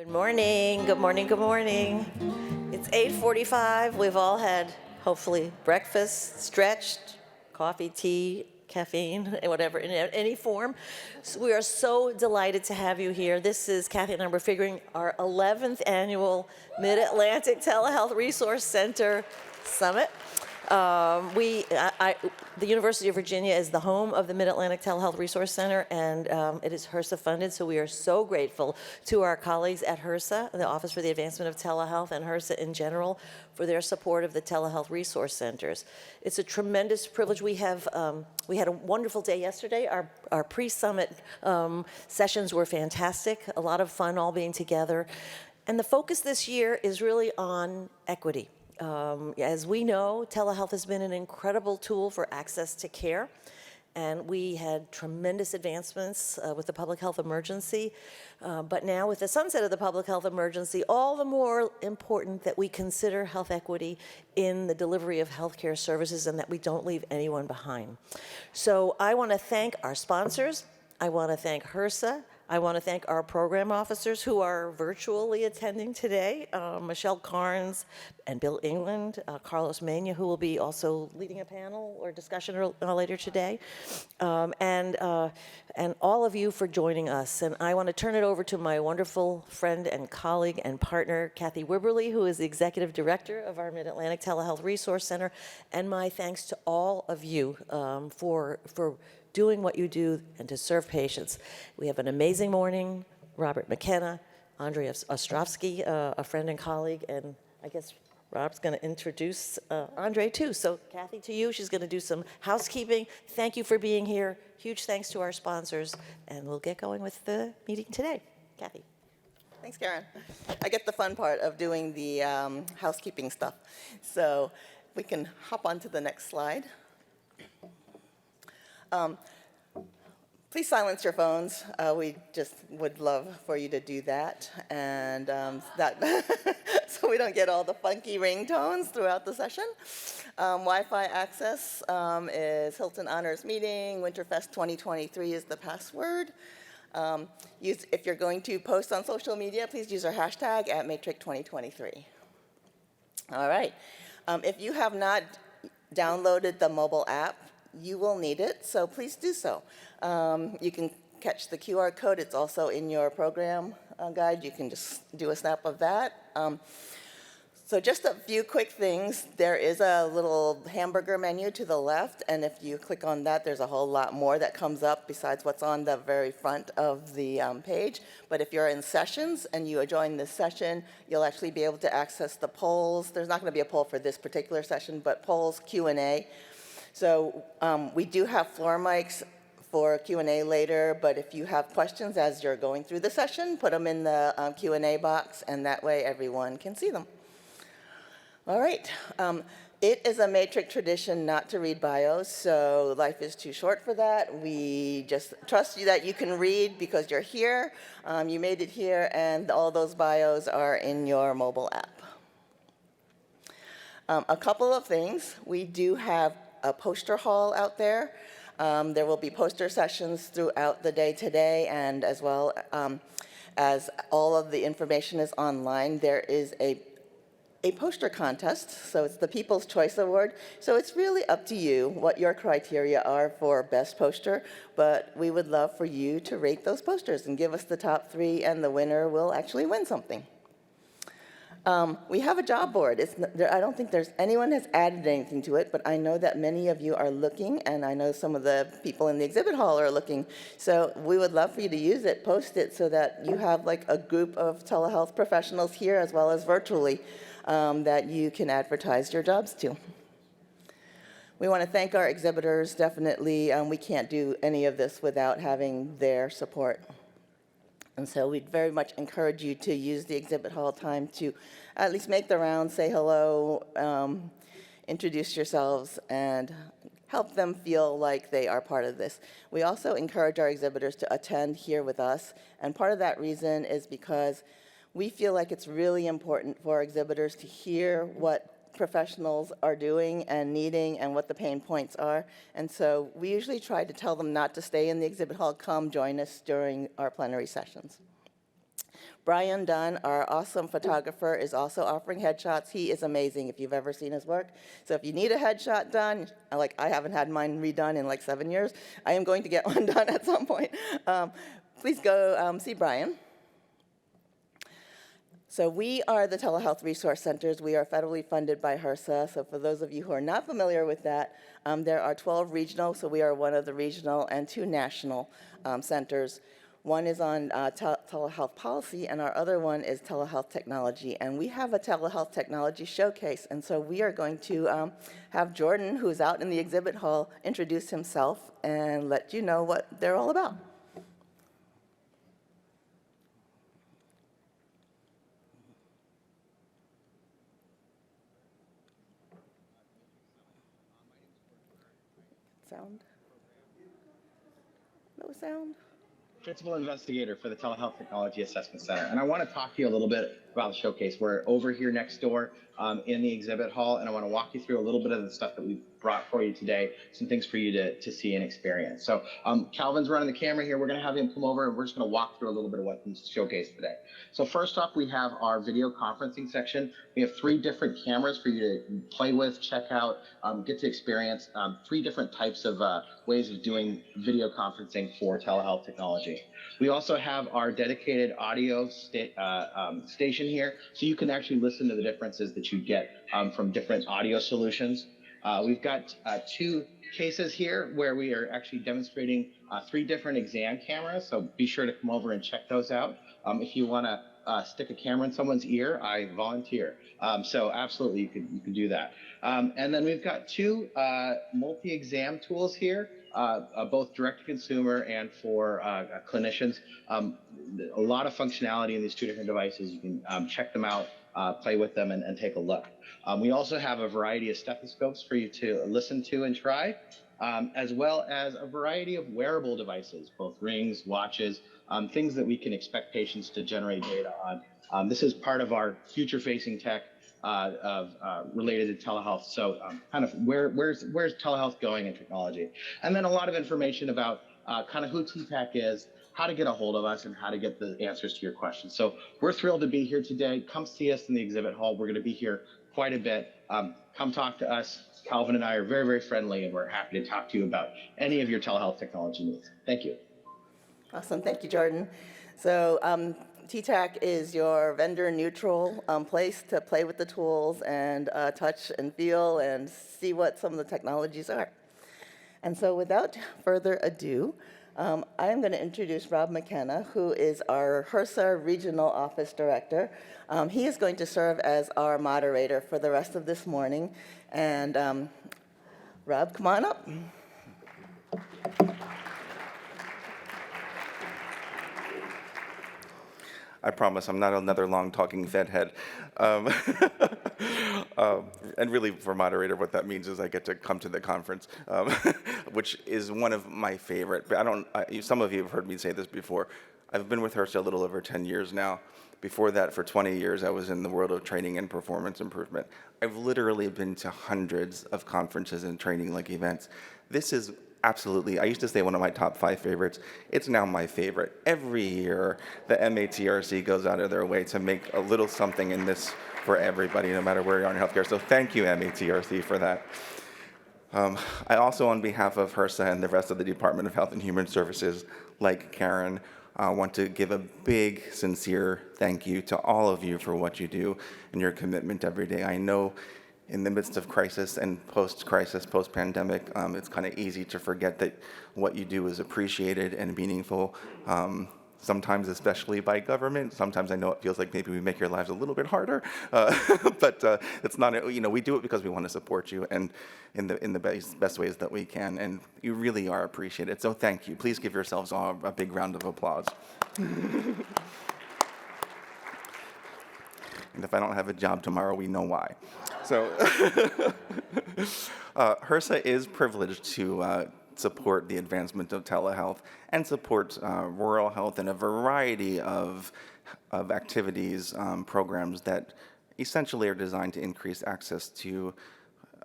Good morning, good morning, good morning. It's 8:45. We've all had, hopefully, breakfast, stretched, coffee, tea, caffeine, whatever, in any form. So we are so delighted to have you here. This is, Kathy and I were figuring, our 11th annual Mid-Atlantic Telehealth Resource Center Summit. The University of Virginia is the home of the Mid-Atlantic Telehealth Resource Center, and it is HRSA funded, so we are so grateful to our colleagues at HRSA, the Office for the Advancement of Telehealth, and HRSA in general, for their support of the telehealth resource centers. It's a tremendous privilege. We had a wonderful day yesterday. Our pre-summit sessions were fantastic, a lot of fun all being together. And the focus this year is really on equity. As we know, telehealth has been an incredible tool for access to care, and we had tremendous advancements with the public health emergency. But now with the sunset of the public health emergency, all the more important that we consider health equity in the delivery of healthcare services and that we don't leave anyone behind. So I want to thank our sponsors. I want to thank HRSA. I want to thank our program officers who are virtually attending today, Michelle Carnes and Bill England, Carlos Mena, who will be also leading a panel or discussion later today, and all of you for joining us. And I want to turn it over to my wonderful friend and colleague and partner, Kathy Wibberley, who is the Executive Director of our Mid-Atlantic Telehealth Resource Center, and my thanks to all of you for doing what you do and to serve patients. We have an amazing morning. Robert McKenna, Andrei Ostrovsky, a friend and colleague, and I guess Rob's going to introduce Andrei too. So Kathy, to you, she's going to do some housekeeping. Thank you for being here. Huge thanks to our sponsors, and we'll get going with the meeting today. Kathy. Thanks, Karen. I get the fun part of doing the housekeeping stuff. So we can hop on to the next slide. Please silence your phones. We just would love for you to do that, and so we don't get all the funky ringtones throughout the session. Wi-Fi access is Hilton Honors Meeting. Winterfest 2023 is the password. If you're going to post on social media, please use our hashtag @Matrix2023. All right. If you have not downloaded the mobile app, you will need it, so please do so. You can catch the QR code. It's also in your program guide. You can just do a snap of that. So just a few quick things. There is a little hamburger menu to the left, and if you click on that, there's a whole lot more that comes up besides what's on the very front of the page. But if you're in sessions and you join this session, you'll actually be able to access the polls. There's not going to be a poll for this particular session, but polls, Q&A. So we do have floor mics for Q&A later, but if you have questions as you're going through the session, put them in the Q&A box, and that way everyone can see them. All right. It is a Matrix tradition not to read bios, so life is too short for that. We just trust you that you can read because you're here, you made it here, and all those bios are in your mobile app. A couple of things. We do have a poster hall out there. There will be poster sessions throughout the day today, and as well as all of the information is online. There is a poster contest, so it's the People's Choice Award. So it's really up to you what your criteria are for best poster, but we would love for you to rate those posters and give us the top 3, and the winner will actually win something. We have a job board. I don't think anyone has added anything to it, but I know that many of you are looking, and I know some of the people in the exhibit hall are looking. So we would love for you to use it, post it, so that you have like a group of telehealth professionals here as well as virtually that you can advertise your jobs to. We want to thank our exhibitors, definitely. We can't do any of this without having their support. And so we'd very much encourage you to use the exhibit hall time to at least make the round, say hello, introduce yourselves, and help them feel like they are part of this. We also encourage our exhibitors to attend here with us, and part of that reason is because we feel like it's really important for our exhibitors to hear what professionals are doing and needing and what the pain points are. And so we usually try to tell them not to stay in the exhibit hall, come join us during our plenary sessions. Brian Dunn, our awesome photographer, is also offering headshots. He is amazing if you've ever seen his work. So if you need a headshot done, like I haven't had mine redone in like 7 years, I am going to get one done at some point. Please go see Brian. So we are the Telehealth Resource Centers. We are federally funded by HRSA. So for those of you who are not familiar with that, there are 12 regional, so we are one of the regional, and 2 national centers. One is on telehealth policy, and our other one is telehealth technology. And we have a telehealth technology showcase, and so we are going to have Jordan, who's out in the exhibit hall, introduce himself and let you know what they're all about. Sound? No sound? Principal investigator for the Telehealth Technology Assessment Center. And I want to talk to you a little bit about the showcase. We're over here next door in the exhibit hall, and I want to walk you through a little bit of the stuff that we've brought for you today, some things for you to see and experience. So Calvin's running the camera here. We're going to have him come over, and we're just going to walk through a little bit of what's in the showcase today. So first off, we have our video conferencing section. We have 3 different cameras for you to play with, check out, get to experience 3 different types of ways of doing video conferencing for telehealth technology. We also have our dedicated audio station here, so you can actually listen to the differences that you get from different audio solutions. We've got 2 cases here where we are actually demonstrating 3 different exam cameras, so be sure to come over and check those out. If you want to stick a camera in someone's ear, I volunteer. So absolutely, you can do that. And then we've got 2 multi-exam tools here, both direct-to-consumer and for clinicians. A lot of functionality in these 2 different devices. You can check them out, play with them, and take a look. We also have a variety of stethoscopes for you to listen to and try, as well as a variety of wearable devices, both rings, watches, things that we can expect patients to generate data on. This is part of our future-facing tech related to telehealth. So kind of where's telehealth going in technology? And then a lot of information about kind of who TTAC is, how to get a hold of us, and how to get the answers to your questions. So we're thrilled to be here today. Come see us in the exhibit hall. We're going to be here quite a bit. Come talk to us. Calvin and I are very, very friendly, and we're happy to talk to you about any of your telehealth technology needs. Thank you. Awesome. Thank you, Jordan. So TTAC is your vendor-neutral place to play with the tools and touch and feel and see what some of the technologies are. And so without further ado, I am going to introduce Rob McKenna, who is our HRSA Regional Office Director. He is going to serve as our moderator for the rest of this morning. And Rob, come on up. I promise I'm not another long-talking Fed head. And really, for moderator, what that means is I get to come to the conference, which is one of my favorite. But some of you have heard me say this before. I've been with HRSA a little over 10 years now. Before that, for 20 years, I was in the world of training and performance improvement. I've literally been to hundreds of conferences and training-like events. This is absolutely, I used to say one of my top 5 favorites. It's now my favorite. Every year, the MATRC goes out of their way to make a little something in this for everybody, no matter where you are in healthcare. So thank you, MATRC, for that. I also, on behalf of HRSA and the rest of the Department of Health and Human Services, like Karen, want to give a big, sincere thank you to all of you for what you do and your commitment every day. I know in the midst of crisis and post-crisis, post-pandemic, it's kind of easy to forget that what you do is appreciated and meaningful, sometimes especially by government. Sometimes I know it feels like maybe we make your lives a little bit harder, but it's not, we do it because we want to support you and in the best ways that we can, and you really are appreciated. So thank you. Please give yourselves all a big round of applause. And if I don't have a job tomorrow, we know why. So HRSA is privileged to support the advancement of telehealth and support rural health and a variety of activities, programs that essentially are designed to increase access to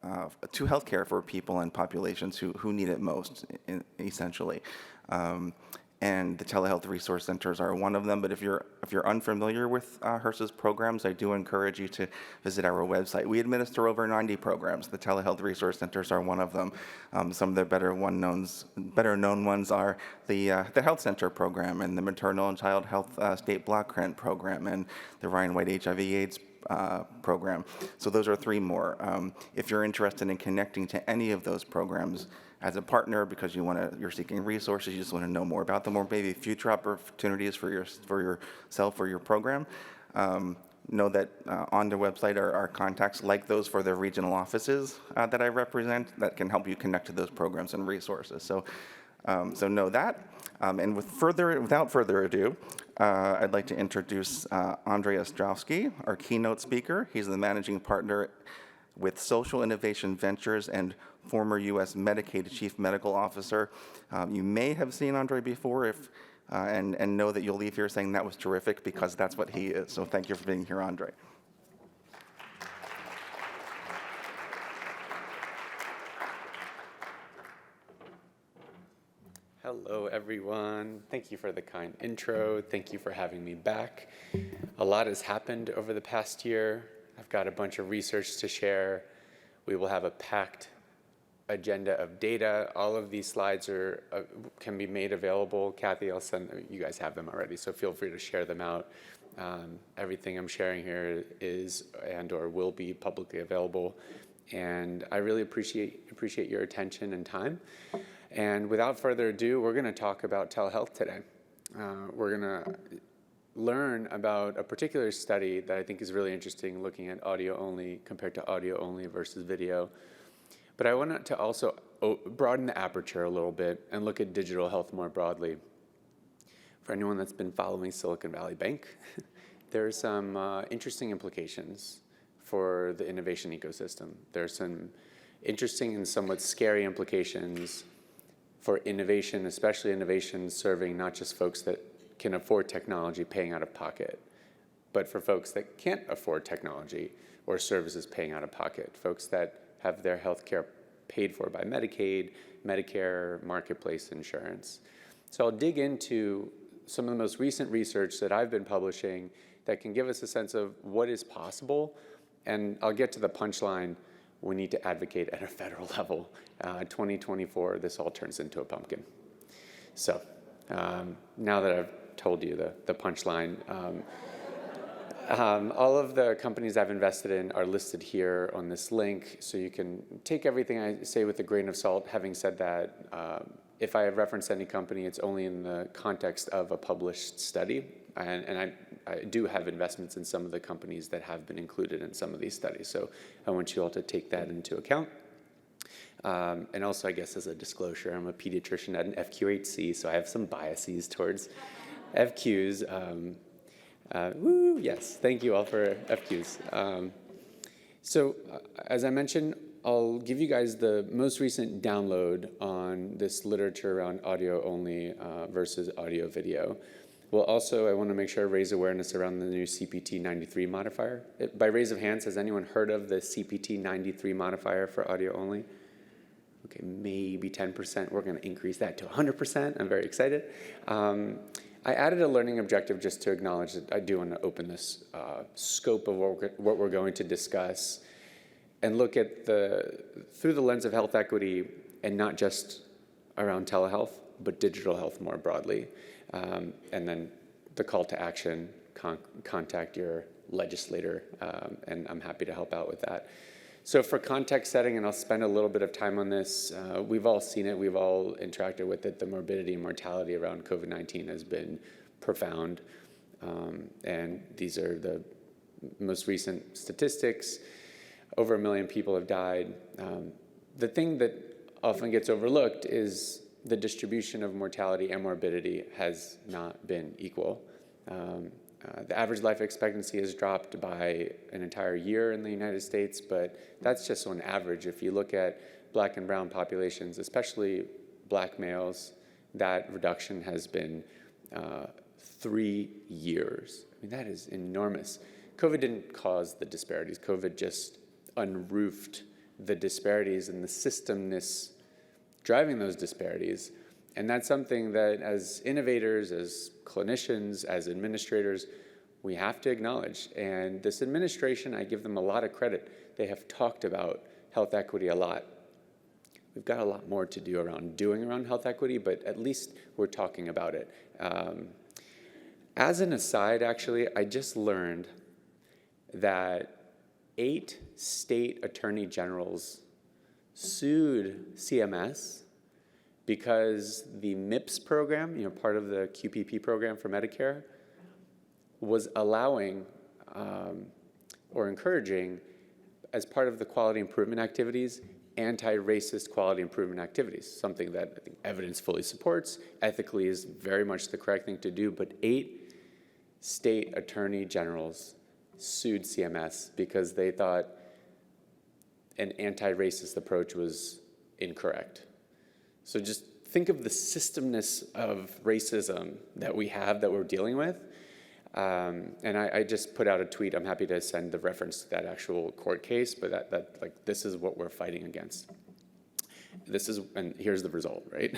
healthcare for people and populations who need it most, essentially. and the telehealth resource centers are one of them. But if you're unfamiliar with HRSA's programs, I do encourage you to visit our website. We administer over 90 programs. The telehealth resource centers are one of them. Some of the better known ones are the health center program and the maternal and child health state block grant program and the Ryan White HIV/AIDS program. So those are 3 more. If you're interested in connecting to any of those programs as a partner because you're seeking resources, you just want to know more about them, or maybe future opportunities for yourself or your program, know that on the website are contacts like those for the regional offices that I represent that can help you connect to those programs and resources. So know that. And without further ado, I'd like to introduce Andrei Ostrowski, our keynote speaker. He's the managing partner with Social Innovation Ventures and former U.S. Medicaid Chief Medical Officer. You may have seen Andrei before and know that you'll leave here saying that was terrific because that's what he is. So thank you for being here, Andrei. Hello, everyone. Thank you for the kind intro. Thank you for having me back. A lot has happened over the past year. I've got a bunch of research to share. We will have a packed agenda of data. All of these slides can be made available. Kathy, you guys have them already, so feel free to share them out. Everything I'm sharing here is and/or will be publicly available, and I really appreciate your attention and time. And without further ado, we're going to talk about telehealth today. We're going to learn about a particular study that I think is really interesting, looking at audio only compared to audio only versus video. But I wanted to also broaden the aperture a little bit and look at digital health more broadly. For anyone that's been following Silicon Valley Bank, there are some interesting implications for the innovation ecosystem. There are some interesting and somewhat scary implications for innovation, especially innovation serving not just folks that can afford technology paying out of pocket, but for folks that can't afford technology or services paying out of pocket, folks that have their health care paid for by Medicaid, Medicare, marketplace insurance. So I'll dig into some of the most recent research that I've been publishing that can give us a sense of what is possible, and I'll get to the punchline. We need to advocate at a federal level. 2024, this all turns into a pumpkin. So now that I've told you the punchline, all of the companies I've invested in are listed here on this link, so you can take everything I say with a grain of salt. Having said that, if I have referenced any company, it's only in the context of a published study, and I do have investments in some of the companies that have been included in some of these studies, so I want you all to take that into account. And also, I guess as a disclosure, I'm a pediatrician at an FQHC, so I have some biases towards FQs. Yes, thank you all for FQs. So as I mentioned, I'll give you guys the most recent download on this literature around audio only versus audio video. Well, also, I want to make sure I raise awareness around the new CPT 93 modifier. By raise of hands, has anyone heard of the CPT 93 modifier for audio only? Okay, maybe 10%. We're going to increase that to 100%. I'm very excited. I added a learning objective just to acknowledge that I do want to open this scope of what we're going to discuss and look at through the lens of health equity, and not just around telehealth, but digital health more broadly. And then the call to action, contact your legislator, and I'm happy to help out with that. So for context setting, and I'll spend a little bit of time on this, we've all seen it, we've all interacted with it. The morbidity and mortality around COVID-19 has been profound, and these are the most recent statistics. Over 1 million people have died. The thing that often gets overlooked is the distribution of mortality and morbidity has not been equal. The average life expectancy has dropped by an entire year in the United States, but that's just on average. If you look at Black and brown populations, especially Black males, that reduction has been 3 years. I mean, that is enormous. COVID didn't cause the disparities. COVID just unroofed the disparities and the systemness driving those disparities. And that's something that as innovators, as clinicians, as administrators, we have to acknowledge. And this administration, I give them a lot of credit. They have talked about health equity a lot. We've got a lot more to do around health equity, but at least we're talking about it. As an aside, actually, I just learned that 8 state attorney generals sued CMS because the MIPS program, part of the QPP program for Medicare, was allowing or encouraging, as part of the quality improvement activities, anti-racist quality improvement activities, something that I think evidence fully supports, ethically is very much the correct thing to do, but 8 state attorney generals sued CMS because they thought an anti-racist approach was incorrect. So just think of the systemness of racism that we have, that we're dealing with. And I just put out a tweet. I'm happy to send the reference to that actual court case, but this is what we're fighting against. And here's the result, right?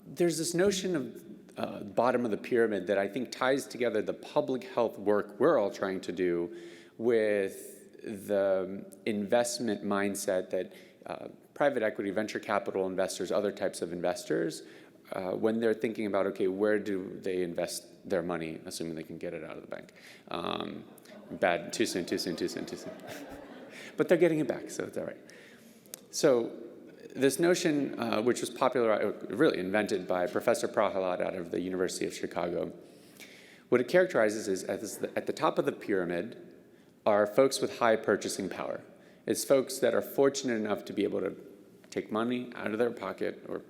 There's this notion of bottom of the pyramid that I think ties together the public health work we're all trying to do with the investment mindset that private equity, venture capital investors, other types of investors, when they're thinking about, okay, where do they invest their money, assuming they can get it out of the bank. Bad, too soon. But they're getting it back, so it's all right. So this notion, which was really invented by Professor Prahalad out of the University of Chicago, what it characterizes is at the top of the pyramid are folks with high purchasing power. It's folks that are fortunate enough to be able to take money out of their pocket, or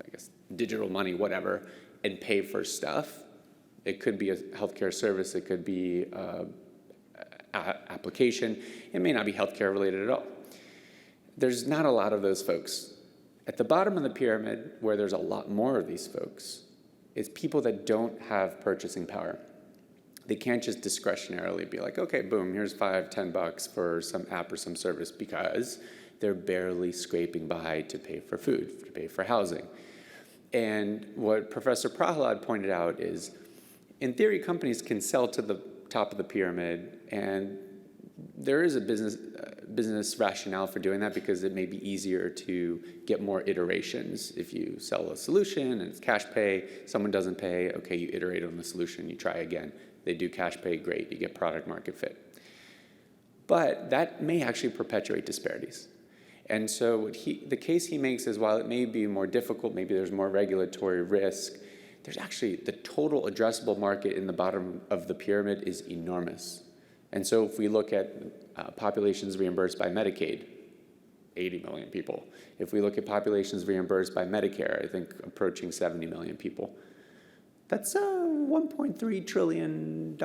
I guess digital money, whatever, and pay for stuff. It could be a healthcare service. It could be an application. It may not be healthcare related at all. There's not a lot of those folks. At the bottom of the pyramid, where there's a lot more of these folks, is people that don't have purchasing power. They can't just discretionarily be like, okay, boom, here's $5, $10 for some app or some service, because they're barely scraping by to pay for food, to pay for housing. And what Professor Prahalad pointed out is, in theory, companies can sell to the top of the pyramid, and there is a business rationale for doing that, because it may be easier to get more iterations. If you sell a solution and it's cash pay, someone doesn't pay, okay, you iterate on the solution, you try again. They do cash pay, great, you get product market fit. But that may actually perpetuate disparities. And so the case he makes is, while it may be more difficult, maybe there's more regulatory risk, there's actually the total addressable market in the bottom of the pyramid is enormous. And so if we look at populations reimbursed by Medicaid, 80 million people. If we look at populations reimbursed by Medicare, I think approaching 70 million people. That's a $1.3 trillion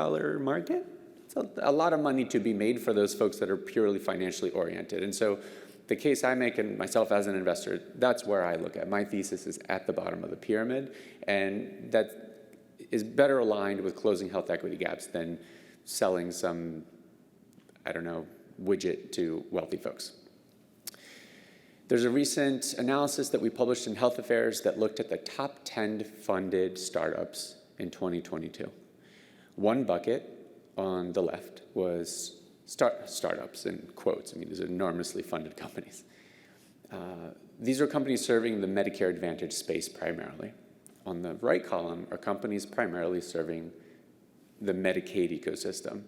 market. It's a lot of money to be made for those folks that are purely financially oriented. And so the case I make, and myself as an investor, that's where I look at. My thesis is at the bottom of the pyramid, and that is better aligned with closing health equity gaps than selling some, widget to wealthy folks. There's a recent analysis that we published in Health Affairs that looked at the top 10 funded startups in 2022. One bucket on the left was startups, in quotes. I mean, these are enormously funded companies. These are companies serving the Medicare Advantage space primarily. On the right column are companies primarily serving the Medicaid ecosystem.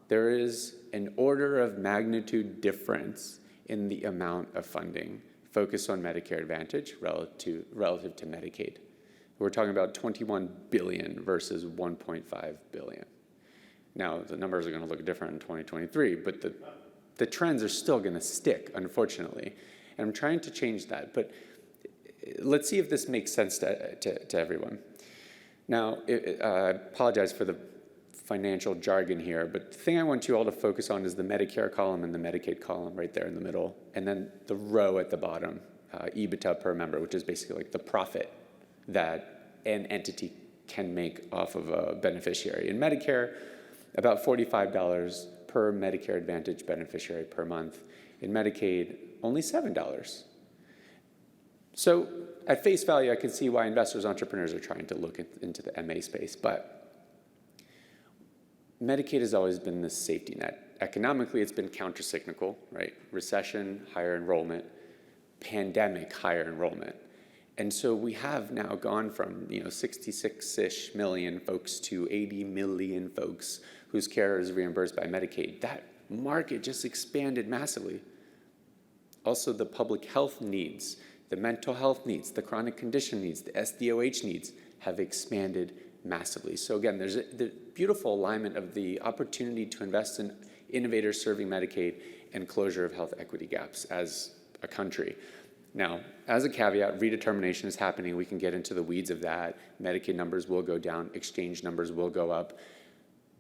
There is an order of magnitude difference in the amount of funding focused on Medicare Advantage relative to Medicaid. We're talking about 21 billion versus 1.5 billion. Now, the numbers are going to look different in 2023, but the trends are still going to stick, unfortunately. And I'm trying to change that, but let's see if this makes sense to everyone. Now, I apologize for the financial jargon here, but the thing I want you all to focus on is the Medicare column and the Medicaid column right there in the middle, and then the row at the bottom, EBITDA per member, which is basically like the profit that an entity can make off of a beneficiary. In Medicare, about $45 per Medicare Advantage beneficiary per month. In Medicaid, only $7. So at face value, I can see why investors, entrepreneurs are trying to look into the MA space, but Medicaid has always been the safety net. Economically, it's been countercyclical, right? Recession, higher enrollment, pandemic, higher enrollment. And so we have now gone from 66-ish million folks to 80 million folks whose care is reimbursed by Medicaid. That market just expanded massively. Also, the public health needs, the mental health needs, the chronic condition needs, the SDOH needs have expanded massively. So again, there's the beautiful alignment of the opportunity to invest in innovators serving Medicaid and closure of health equity gaps as a country. Now, as a caveat, redetermination is happening. We can get into the weeds of that. Medicaid numbers will go down, exchange numbers will go up,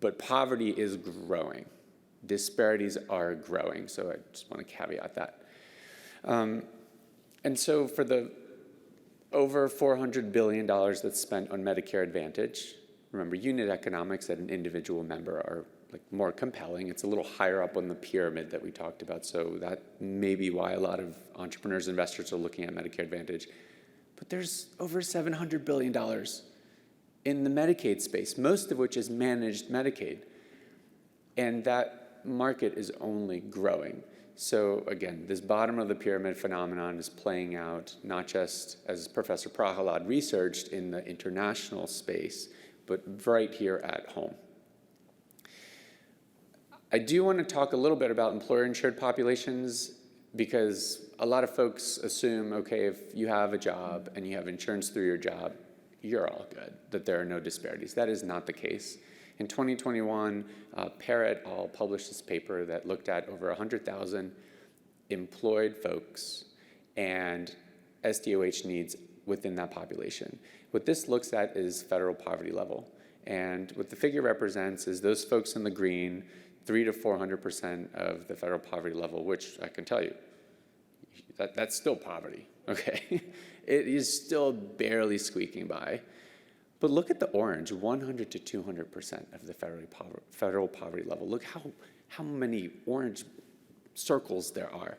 but poverty is growing. Disparities are growing, so I just want to caveat that. And so for the over $400 billion that's spent on Medicare Advantage, remember, unit economics at an individual member are more compelling. It's a little higher up on the pyramid that we talked about, so that may be why a lot of entrepreneurs, investors are looking at Medicare Advantage. But there's over $700 billion in the Medicaid space, most of which is managed Medicaid. And that market is only growing. So again, this bottom of the pyramid phenomenon is playing out not just, as Professor Prahalad researched, in the international space, but right here at home. I do want to talk a little bit about employer-insured populations because a lot of folks assume, okay, if you have a job and you have insurance through your job, you're all good, that there are no disparities. That is not the case. In 2021, Parrott al. published this paper that looked at over 100,000 employed folks and SDOH needs within that population. What this looks at is federal poverty level. And what the figure represents is those folks in the green, 300 to 400% of the federal poverty level, which I can tell you, that's still poverty, okay? It is still barely squeaking by. But look at the orange, 100 to 200% of the federal poverty level. Look how many orange circles there are.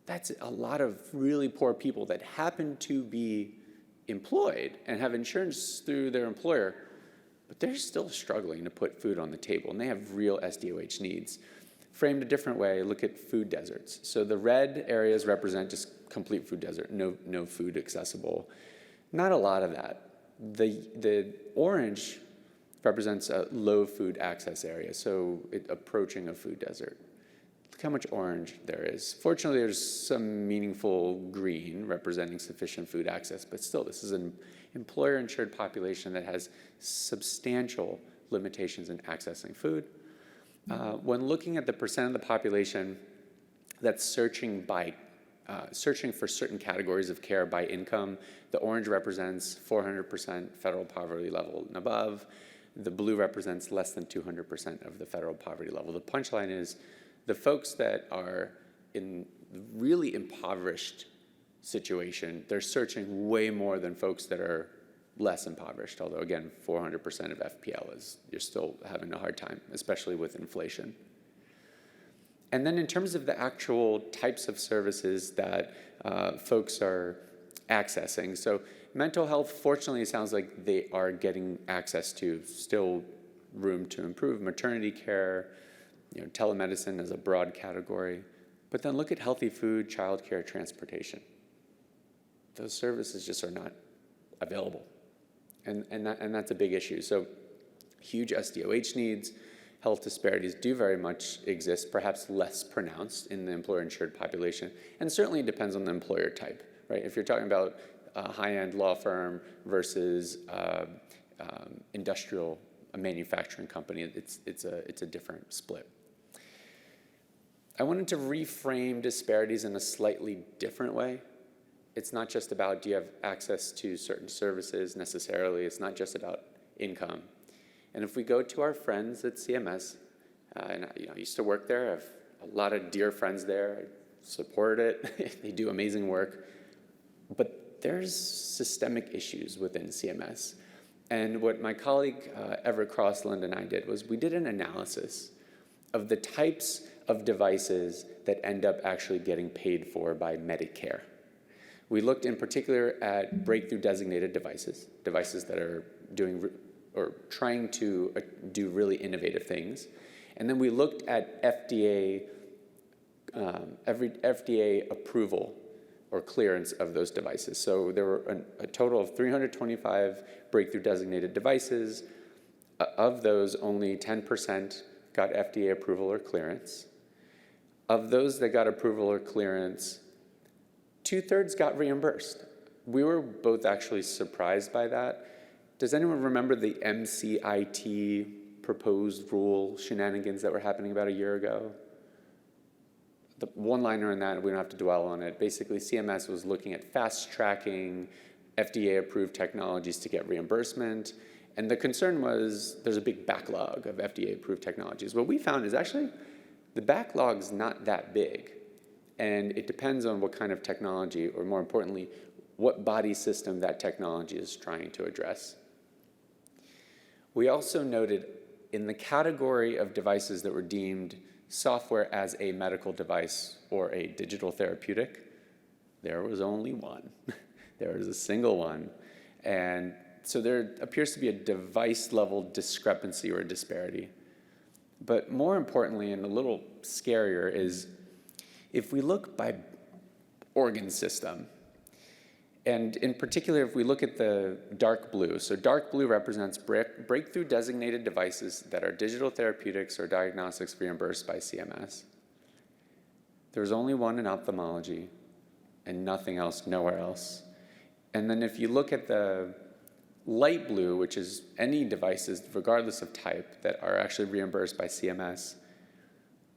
That's a lot of really poor people that happen to be employed and have insurance through their employer, but they're still struggling to put food on the table, and they have real SDOH needs. Framed a different way, look at food deserts. So the red areas represent just complete food desert, no food accessible. Not a lot of that. The orange represents a low food access area, so approaching a food desert. Look how much orange there is. Fortunately, there's some meaningful green representing sufficient food access, but still, this is an employer-insured population that has substantial limitations in accessing food. When looking at the percent of the population that's searching for certain categories of care by income, the orange represents 400% federal poverty level and above. The blue represents less than 200% of the federal poverty level. The punchline is the folks that are in really impoverished situation, they're searching way more than folks that are less impoverished, although again, 400% of FPL is, you're still having a hard time, especially with inflation. And then in terms of the actual types of services that folks are accessing, so mental health, fortunately, it sounds like they are getting access to, still room to improve, maternity care, telemedicine as a broad category, but then look at healthy food, childcare, transportation. Those services just are not available. And that's a big issue. So huge SDOH needs, health disparities do very much exist, perhaps less pronounced in the employer-insured population, and certainly it depends on the employer type, right? If you're talking about a high-end law firm versus industrial, a manufacturing company, it's a different split. I wanted to reframe disparities in a slightly different way. It's not just about do you have access to certain services necessarily, it's not just about income. And if we go to our friends at CMS, and I used to work there, I have a lot of dear friends there, I support it, they do amazing work, but there's systemic issues within CMS. And what my colleague Everett Crossland and I did was we did an analysis of the types of devices that end up actually getting paid for by Medicare. We looked in particular at breakthrough designated devices, devices that are doing or trying to do really innovative things. And then we looked at FDA approval or clearance of those devices. So there were a total of 325 breakthrough designated devices. Of those, only 10% got FDA approval or clearance. Of those that got approval or clearance, 2/3 got reimbursed. We were both actually surprised by that. Does anyone remember the MCIT proposed rule shenanigans that were happening about a year ago? The one-liner in that, we don't have to dwell on it. Basically, CMS was looking at fast-tracking FDA-approved technologies to get reimbursement. And the concern was there's a big backlog of FDA-approved technologies. What we found is actually the backlog's not that big. And it depends on what kind of technology, or more importantly, what body system that technology is trying to address. We also noted in the category of devices that were deemed software as a medical device or a digital therapeutic, there was only one. There was a single one. And so there appears to be a device-level discrepancy or disparity. But more importantly, and a little scarier, is if we look by organ system, and in particular, if we look at the dark blue, so dark blue represents breakthrough designated devices that are digital therapeutics or diagnostics reimbursed by CMS. There's only one in ophthalmology and nothing else, nowhere else. And then if you look at the light blue, which is any devices, regardless of type, that are actually reimbursed by CMS,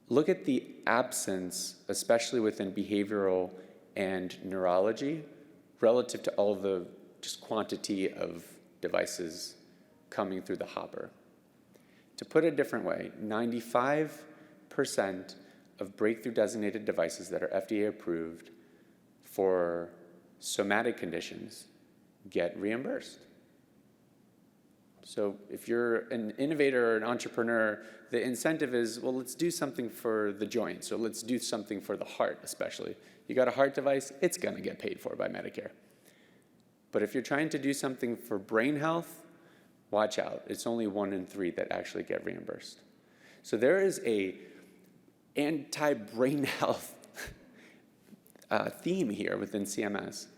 look at the absence, especially within behavioral and neurology, relative to all the just quantity of devices coming through the hopper. To put it a different way, 95% of breakthrough designated devices that are FDA approved for somatic conditions get reimbursed. So if you're an innovator or an entrepreneur, the incentive is, well, let's do something for the joints, or let's do something for the heart especially. You got a heart device, it's gonna get paid for by Medicare. But if you're trying to do something for brain health, watch out. It's only 1 in 3 that actually get reimbursed. So there is a anti-brain health theme here within CMS.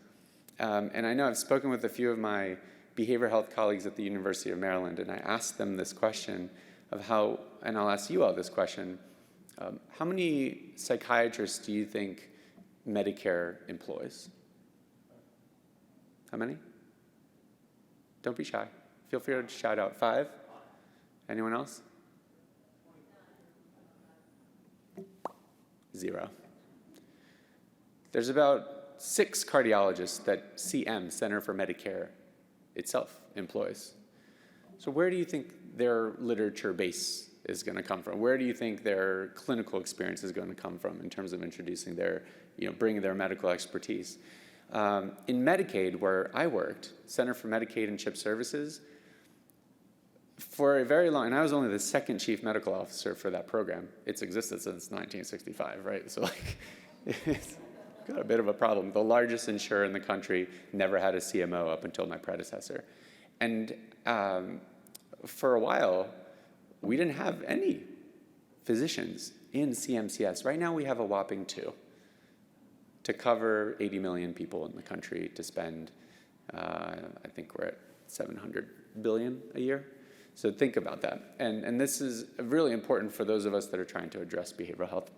And I know I've spoken with a few of my behavioral health colleagues at the University of Maryland, and I asked them this question of how, and I'll ask you all this question, how many psychiatrists do you think Medicare employs? How many? Don't be shy. Feel free to shout out. 5? Anyone else? 0. There's about 6 cardiologists that CM, Center for Medicare, itself employs. So where do you think their literature base is going to come from? Where do you think their clinical experience is going to come from in terms of introducing their, bringing their medical expertise? In Medicaid, where I worked, Center for Medicaid and CHIP Services, for a very long, and I was only the 2nd chief medical officer for that program. It's existed since 1965, right? So it's got a bit of a problem. The largest insurer in the country never had a CMO up until my predecessor. And for a while, we didn't have any physicians in CMCS. Right now, we have a whopping 2 to cover 80 million people in the country, to spend, I think we're at 700 billion a year. So think about that. And this is really important for those of us that are trying to address behavioral health.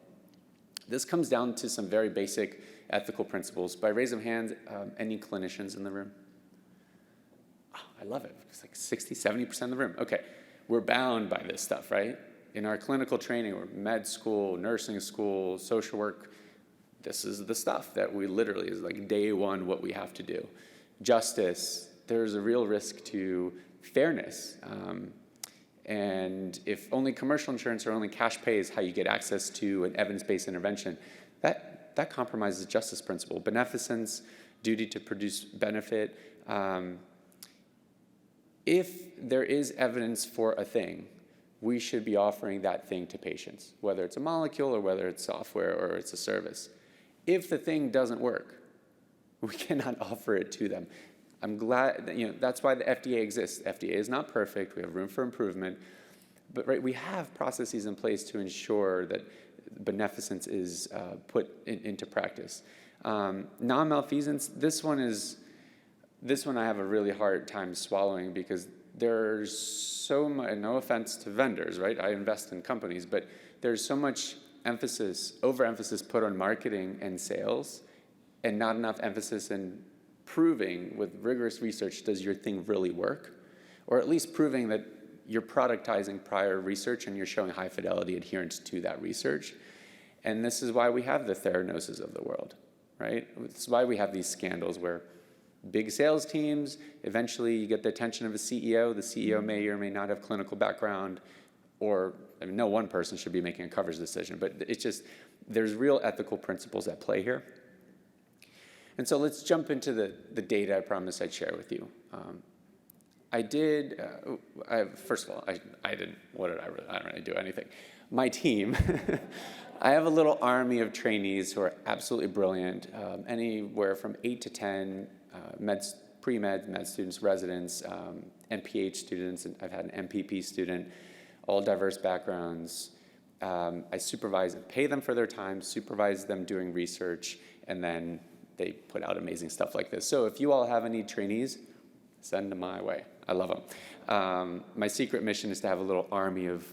This comes down to some very basic ethical principles. By raise of hands, any clinicians in the room? Oh, I love it. It's like 60, 70% of the room. Okay, we're bound by this stuff, right? In our clinical training, or med school, nursing school, social work, this is the stuff that we literally is like day one what we have to do. Justice, there's a real risk to fairness. And if only commercial insurance or only cash pay is how you get access to an evidence-based intervention, that compromises justice principle. Beneficence, duty to produce benefit. If there is evidence for a thing, we should be offering that thing to patients, whether it's a molecule or whether it's software or it's a service. If the thing doesn't work, We cannot offer it to them. I'm glad that, that's why the FDA exists. The FDA is not perfect. We have room for improvement. But we have processes in place to ensure that beneficence is put into practice. Non-malfeasance, this one I have a really hard time swallowing because there's so much, no offense to vendors, right? I invest in companies, but there's so much overemphasis put on marketing and sales, and not enough emphasis in proving with rigorous research, does your thing really work? Or at least proving that you're productizing prior research and you're showing high fidelity adherence to that research. And this is why we have the Theranoses of the world, right? This is why we have these scandals where big sales teams, eventually you get the attention of a CEO. The CEO may or may not have clinical background, or no one person should be making a coverage decision, but it's just, there's real ethical principles at play here. And so let's jump into the data I promised I'd share with you. First of all, I didn't really do anything. My team, I have a little army of trainees who are absolutely brilliant, anywhere from 8 to 10 pre-med, med students, residents, MPH students, and I've had an MPP student, all diverse backgrounds. I supervise and pay them for their time, supervise them doing research, and then they put out amazing stuff like this. So if you all have any trainees, send them my way. I love them. My secret mission is to have a little army of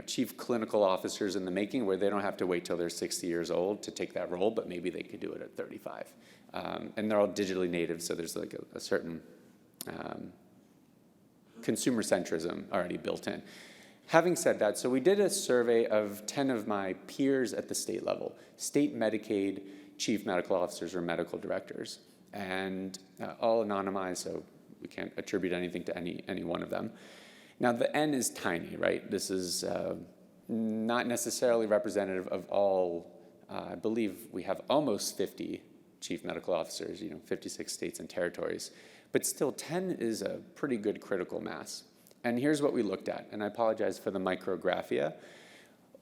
chief clinical officers in the making, where they don't have to wait till they're 60 years old to take that role, but maybe they could do it at 35. And they're all digitally native, so there's like a certain consumer centrism already built in. Having said that, so we did a survey of 10 of my peers at the state level, state Medicaid chief medical officers or medical directors, and all anonymized, so we can't attribute anything to any one of them. Now, the N is tiny, right? This is not necessarily representative of all. I believe we have almost 50 chief medical officers, 56 states and territories. But still, 10 is a pretty good critical mass. And here's what we looked at, and I apologize for the micrographia.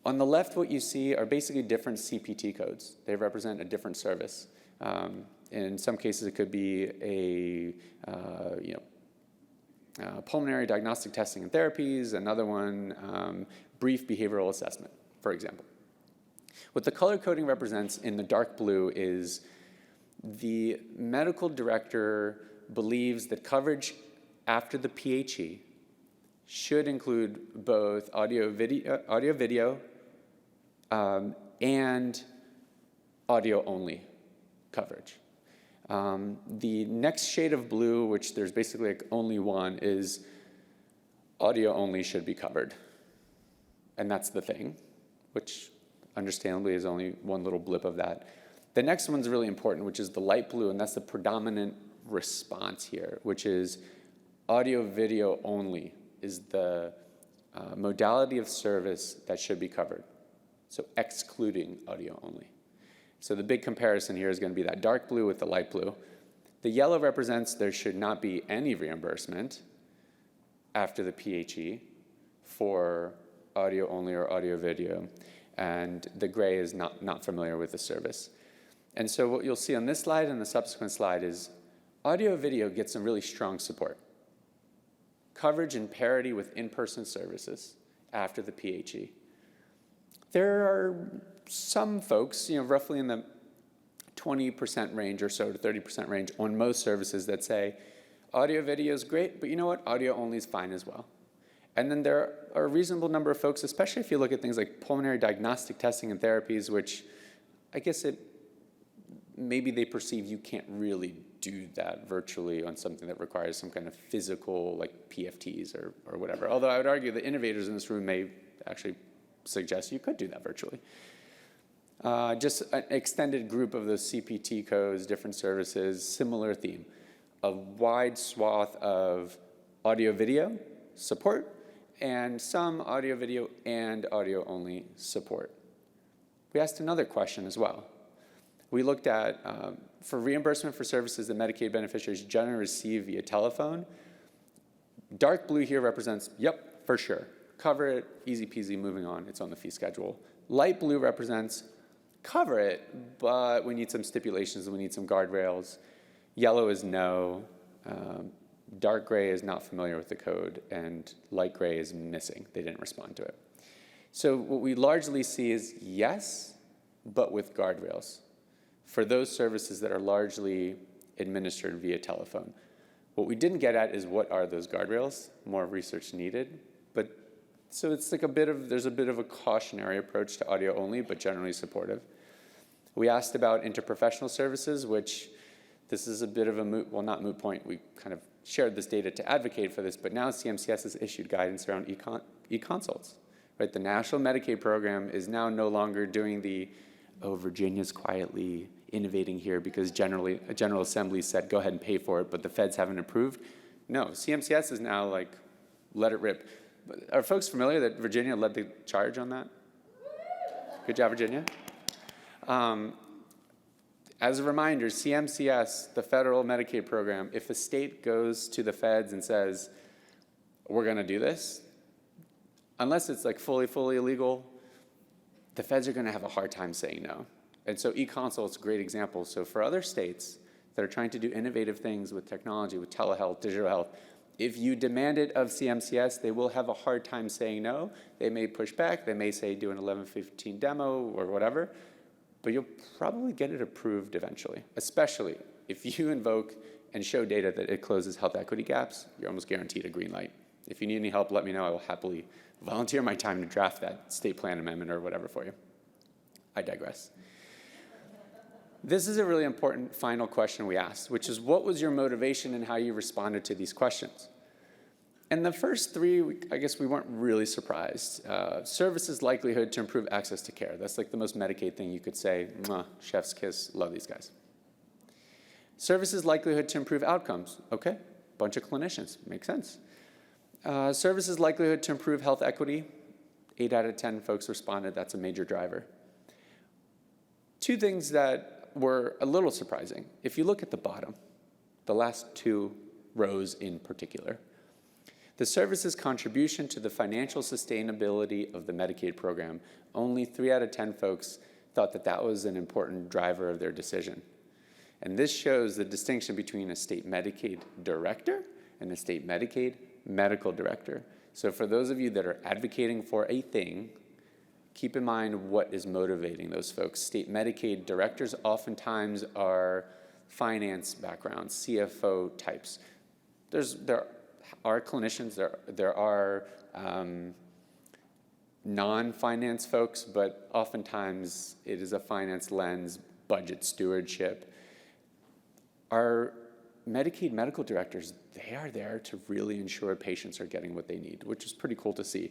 On the left, what you see are basically different CPT codes. They represent a different service. In some cases, it could be a pulmonary diagnostic testing and therapies, another one, brief behavioral assessment, for example. What the color coding represents in the dark blue is the medical director believes that coverage after the PHE should include both audio video, and audio-only coverage. The next shade of blue, which there's basically only one, is audio-only should be covered. And that's the thing, which understandably is only one little blip of that. The next one's really important, which is the light blue, and that's the predominant response here, which is audio-video only is the modality of service that should be covered. So excluding audio only. So the big comparison here is going to be that dark blue with the light blue. The yellow represents there should not be any reimbursement after the PHE for audio only or audio video. And the gray is not familiar with the service. And so what you'll see on this slide and the subsequent slide is audio video gets some really strong support. Coverage and parity with in-person services after the PHE. There are some folks, roughly in the 20% range or so to 30% range on most services that say audio video is great, but you know what? Audio only is fine as well. And then there are a reasonable number of folks, especially if you look at things like pulmonary diagnostic testing and therapies, which I guess maybe they perceive you can't really do that virtually on something that requires some kind of physical, like PFTs or whatever. Although I would argue the innovators in this room may actually suggest you could do that virtually. Just an extended group of those CPT codes, different services, similar theme. A wide swath of audio-video support and some audio-video and audio-only support. We asked another question as well. We looked at, for reimbursement for services that Medicaid beneficiaries generally receive via telephone, dark blue here represents, yep, for sure. Cover it, easy peasy, moving on, it's on the fee schedule. Light blue represents cover it, but we need some stipulations and we need some guardrails. Yellow is no. Dark gray is not familiar with the code, and light gray is missing. They didn't respond to it. So what we largely see is yes, but with guardrails for those services that are largely administered via telephone. What we didn't get at is what are those guardrails? More research needed. But so it's like there's a bit of a cautionary approach to audio only, but generally supportive. We asked about interprofessional services, which this is a bit of a not moot point. We kind of shared this data to advocate for this, but now CMCS has issued guidance around e-consults. Right? The National Medicaid Program is now no longer doing Virginia's quietly innovating here because a General Assembly said, go ahead and pay for it, but the feds haven't approved. No, CMCS is now like, let it rip. Are folks familiar that Virginia led the charge on that? Good job, Virginia. As a reminder, CMCS, the federal Medicaid program, if a state goes to the feds and says, we're going to do this, unless it's like fully illegal, the feds are going to have a hard time saying no. And so e-consult's a great example. So for other states that are trying to do innovative things with technology, with telehealth, digital health, if you demand it of CMCS, they will have a hard time saying no. They may push back. They may say do an 1115 demo or whatever. But you'll probably get it approved eventually, especially if you invoke and show data that it closes health equity gaps. You're almost guaranteed a green light. If you need any help, let me know. I will happily volunteer my time to draft that state plan amendment or whatever for you. I digress. This is a really important final question we asked, which is what was your motivation and how you responded to these questions? And the first three, I guess we weren't really surprised. Services likelihood to improve access to care. That's like the most Medicaid thing you could say. Mwah, chef's kiss, love these guys. Services likelihood to improve outcomes. Okay, bunch of clinicians, makes sense. Services likelihood to improve health equity. 8 out of 10 folks responded, that's a major driver. Two things that were a little surprising. If you look at the bottom, the last 2 rows in particular, the service's contribution to the financial sustainability of the Medicaid program, only 3 out of 10 folks thought that that was an important driver of their decision. And this shows the distinction between a state Medicaid director and a state Medicaid medical director. So for those of you that are advocating for a thing, keep in mind what is motivating those folks. State Medicaid directors oftentimes are finance backgrounds, CFO types. There are clinicians, there are non-finance folks, but oftentimes it is a finance lens, budget stewardship. Our Medicaid medical directors, they are there to really ensure patients are getting what they need, which is pretty cool to see.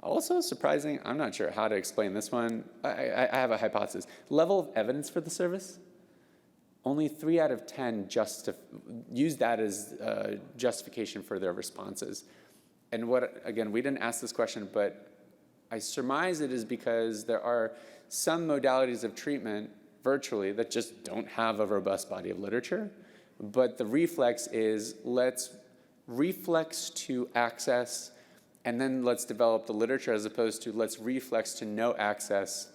Also surprising, I'm not sure how to explain this one. I have a hypothesis. Level of evidence for the service, only 3 out of 10 use that as justification for their responses. And again, we didn't ask this question, but I surmise it is because there are some modalities of treatment virtually that just don't have a robust body of literature. But the reflex is let's reflex to access, and then let's develop the literature as opposed to let's reflex to no access,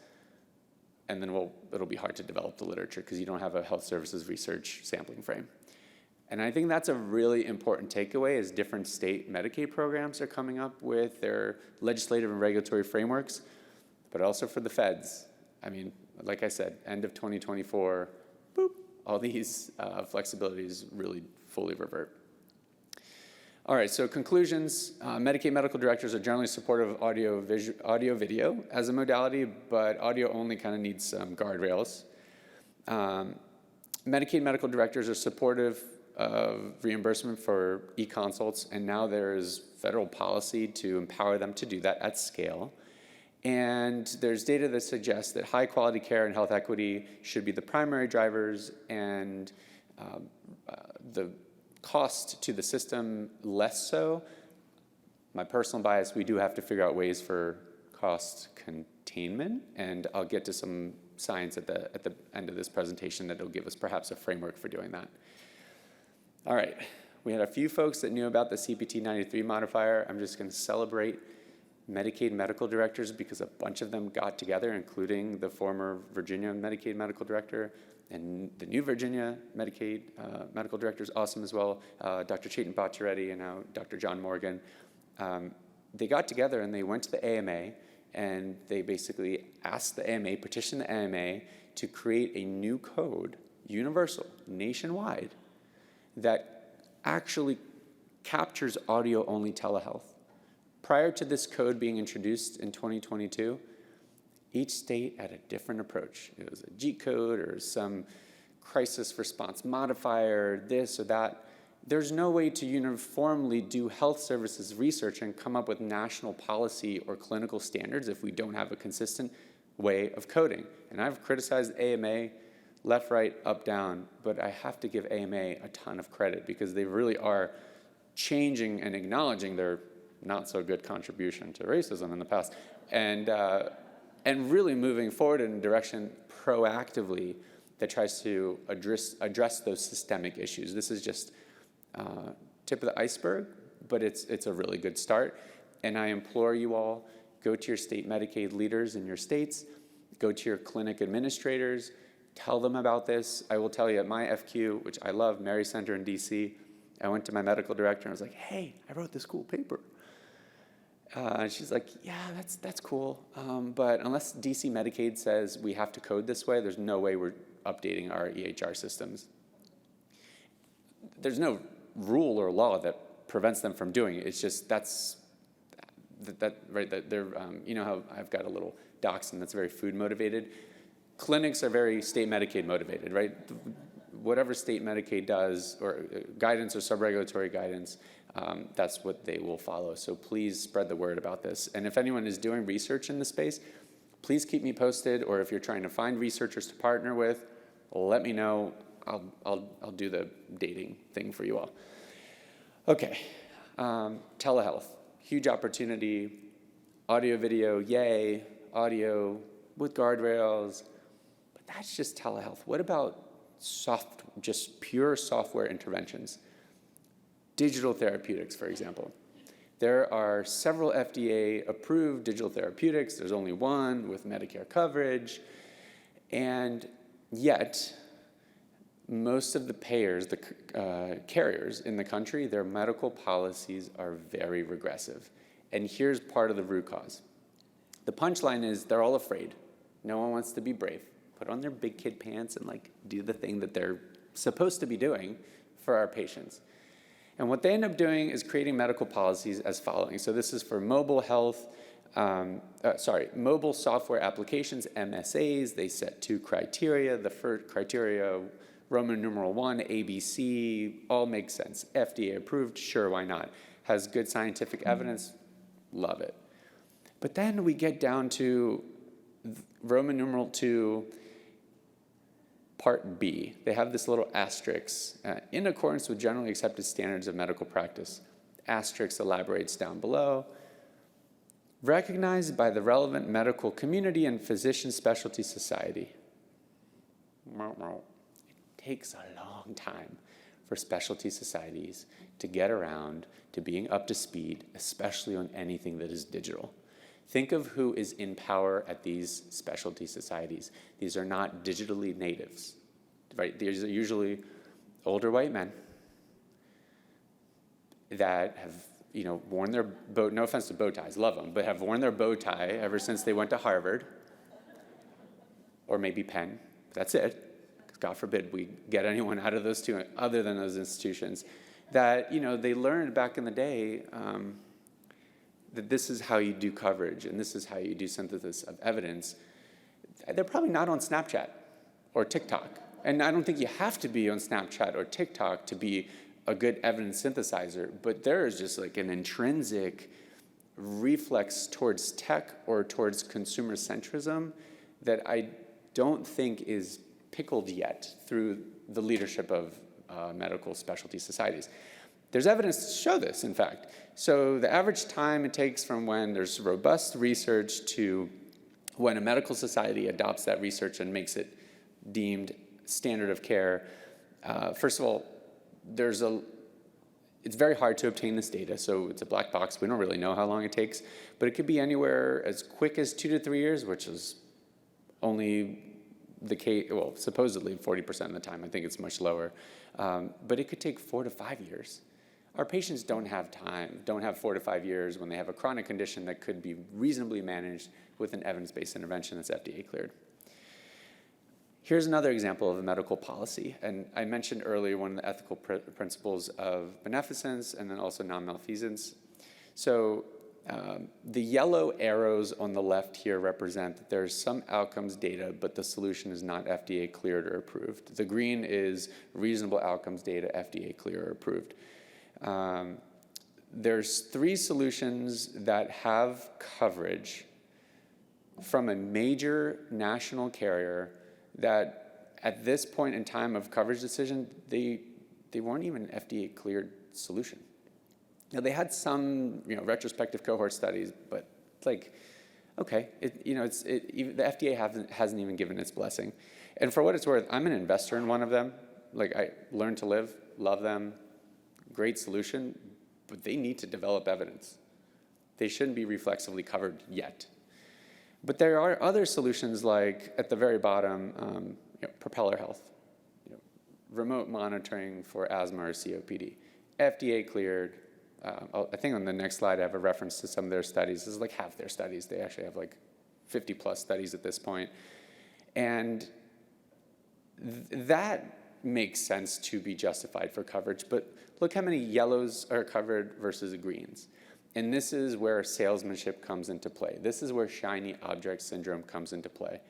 and then it'll be hard to develop the literature because you don't have a health services research sampling frame. And I think that's a really important takeaway as different state Medicaid programs are coming up with their legislative and regulatory frameworks, but also for the feds. I mean, like I said, end of 2024, boop, all these flexibilities really fully revert. All right, so conclusions. Medicaid medical directors are generally supportive of audio video as a modality, but audio only kind of needs some guardrails. Medicaid medical directors are supportive of reimbursement for e-consults, and now there is federal policy to empower them to do that at scale. And there's data that suggests that high quality care and health equity should be the primary drivers, and the cost to the system less so. My personal bias, we do have to figure out ways for cost containment, and I'll get to some science at the end of this presentation that will give us perhaps a framework for doing that. All right, we had a few folks that knew about the CPT 93 modifier. I'm just going to celebrate Medicaid medical directors, because a bunch of them got together, including the former Virginia Medicaid medical director, and the new Virginia Medicaid medical director is awesome as well, Dr. Chetan Bhattacharya and now Dr. John Morgan. They got together and they went to the AMA, and they basically asked the AMA, petitioned the AMA to create a new code, universal, nationwide, that actually captures audio-only telehealth. Prior to this code being introduced in 2022, each state had a different approach. It was a G code or some crisis response modifier, this or that. There's no way to uniformly do health services research and come up with national policy or clinical standards if we don't have a consistent way of coding. And I've criticized AMA left, right, up, down, but I have to give AMA a ton of credit because they really are changing and acknowledging their not so good contribution to racism in the past, and really moving forward in a direction proactively that tries to address those systemic issues. This is just tip of the iceberg, but it's a really good start. And I implore you all, go to your state Medicaid leaders in your states, go to your clinic administrators, tell them about this. I will tell you at my FQ, which I love, Mary Center in DC, I went to my medical director and I was like, hey, I wrote this cool paper. And she's like, yeah, that's cool. But unless DC Medicaid says we have to code this way, there's no way we're updating our EHR systems. There's no rule or law that prevents them from doing it. It's just right, that they're, you know how I've got a little dachshund that's very food motivated? Clinics are very state Medicaid motivated, right? Whatever state Medicaid does, or guidance or sub-regulatory guidance, that's what they will follow. So please spread the word about this. And if anyone is doing research in the space, please keep me posted, or if you're trying to find researchers to partner with, let me know. I'll do the dating thing for you all. Okay, telehealth, huge opportunity. Audio, video, yay. Audio with guardrails, but that's just telehealth. What about just pure software interventions? Digital therapeutics, for example. There are several FDA-approved digital therapeutics. There's only one with Medicare coverage, and yet most of the payers, the carriers in the country, their medical policies are very regressive. And here's part of the root cause. The punchline is they're all afraid. No one wants to be brave. Put on their big kid pants and do the thing that they're supposed to be doing for our patients. And what they end up doing is creating medical policies as following. So this is for mobile health, mobile software applications, MSAs. They set 2 criteria. The first criteria, Roman numeral 1, ABC, all makes sense. FDA approved, sure, why not? Has good scientific evidence, love it. But then we get down to Roman numeral 2, Part B. They have this little asterisk, in accordance with generally accepted standards of medical practice. Asterisk elaborates down below. Recognized by the relevant medical community and physician specialty society. It takes a long time for specialty societies to get around to being up to speed, especially on anything that is digital. Think of who is in power at these specialty societies. These are not digitally natives, right? These are usually older white men that have, worn their no offense to bow ties, love them, but have worn their bow tie ever since they went to Harvard, or maybe Penn. That's it. Because God forbid we get anyone out of those two other than those institutions. That they learned back in the day. That this is how you do coverage and this is how you do synthesis of evidence. They're probably not on Snapchat or TikTok. And I don't think you have to be on Snapchat or TikTok to be a good evidence synthesizer, but there is just an intrinsic reflex towards tech or towards consumer centrism that I don't think is pickled yet through the leadership of medical specialty societies. There's evidence to show this, in fact. So the average time it takes from when there's robust research to when a medical society adopts that research and makes it deemed standard of care, first of all, it's very hard to obtain this data, so it's a black box. We don't really know how long it takes, but it could be anywhere as quick as 2 to 3 years, which is only the case, well, supposedly 40% of the time. I think it's much lower. But it could take 4 to 5 years. Our patients don't have time, don't have 4 to 5 years when they have a chronic condition that could be reasonably managed with an evidence-based intervention that's FDA cleared. Here's another example of a medical policy. And I mentioned earlier one of the ethical principles of beneficence and then also non-malfeasance. So the yellow arrows on the left here represent that there's some outcomes data, but the solution is not FDA cleared or approved. The green is reasonable outcomes data, FDA cleared or approved. There's 3 solutions that have coverage from a major national carrier that at this point in time of coverage decision, they weren't even an FDA cleared solution. Now they had some retrospective cohort studies, but it's like, okay, the FDA hasn't even given its blessing. And for what it's worth, I'm an investor in one of them. Like I learned to live, love them, great solution, but they need to develop evidence. They shouldn't be reflexively covered yet. But there are other solutions like at the very bottom, Propeller Health, remote monitoring for asthma or COPD, FDA cleared. I think on the next slide I have a reference to some of their studies. This is like half their studies. They actually have like 50 plus studies at this point. And that makes sense to be justified for coverage, but look how many yellows are covered versus greens. And this is where salesmanship comes into play. This is where shiny object syndrome comes into play.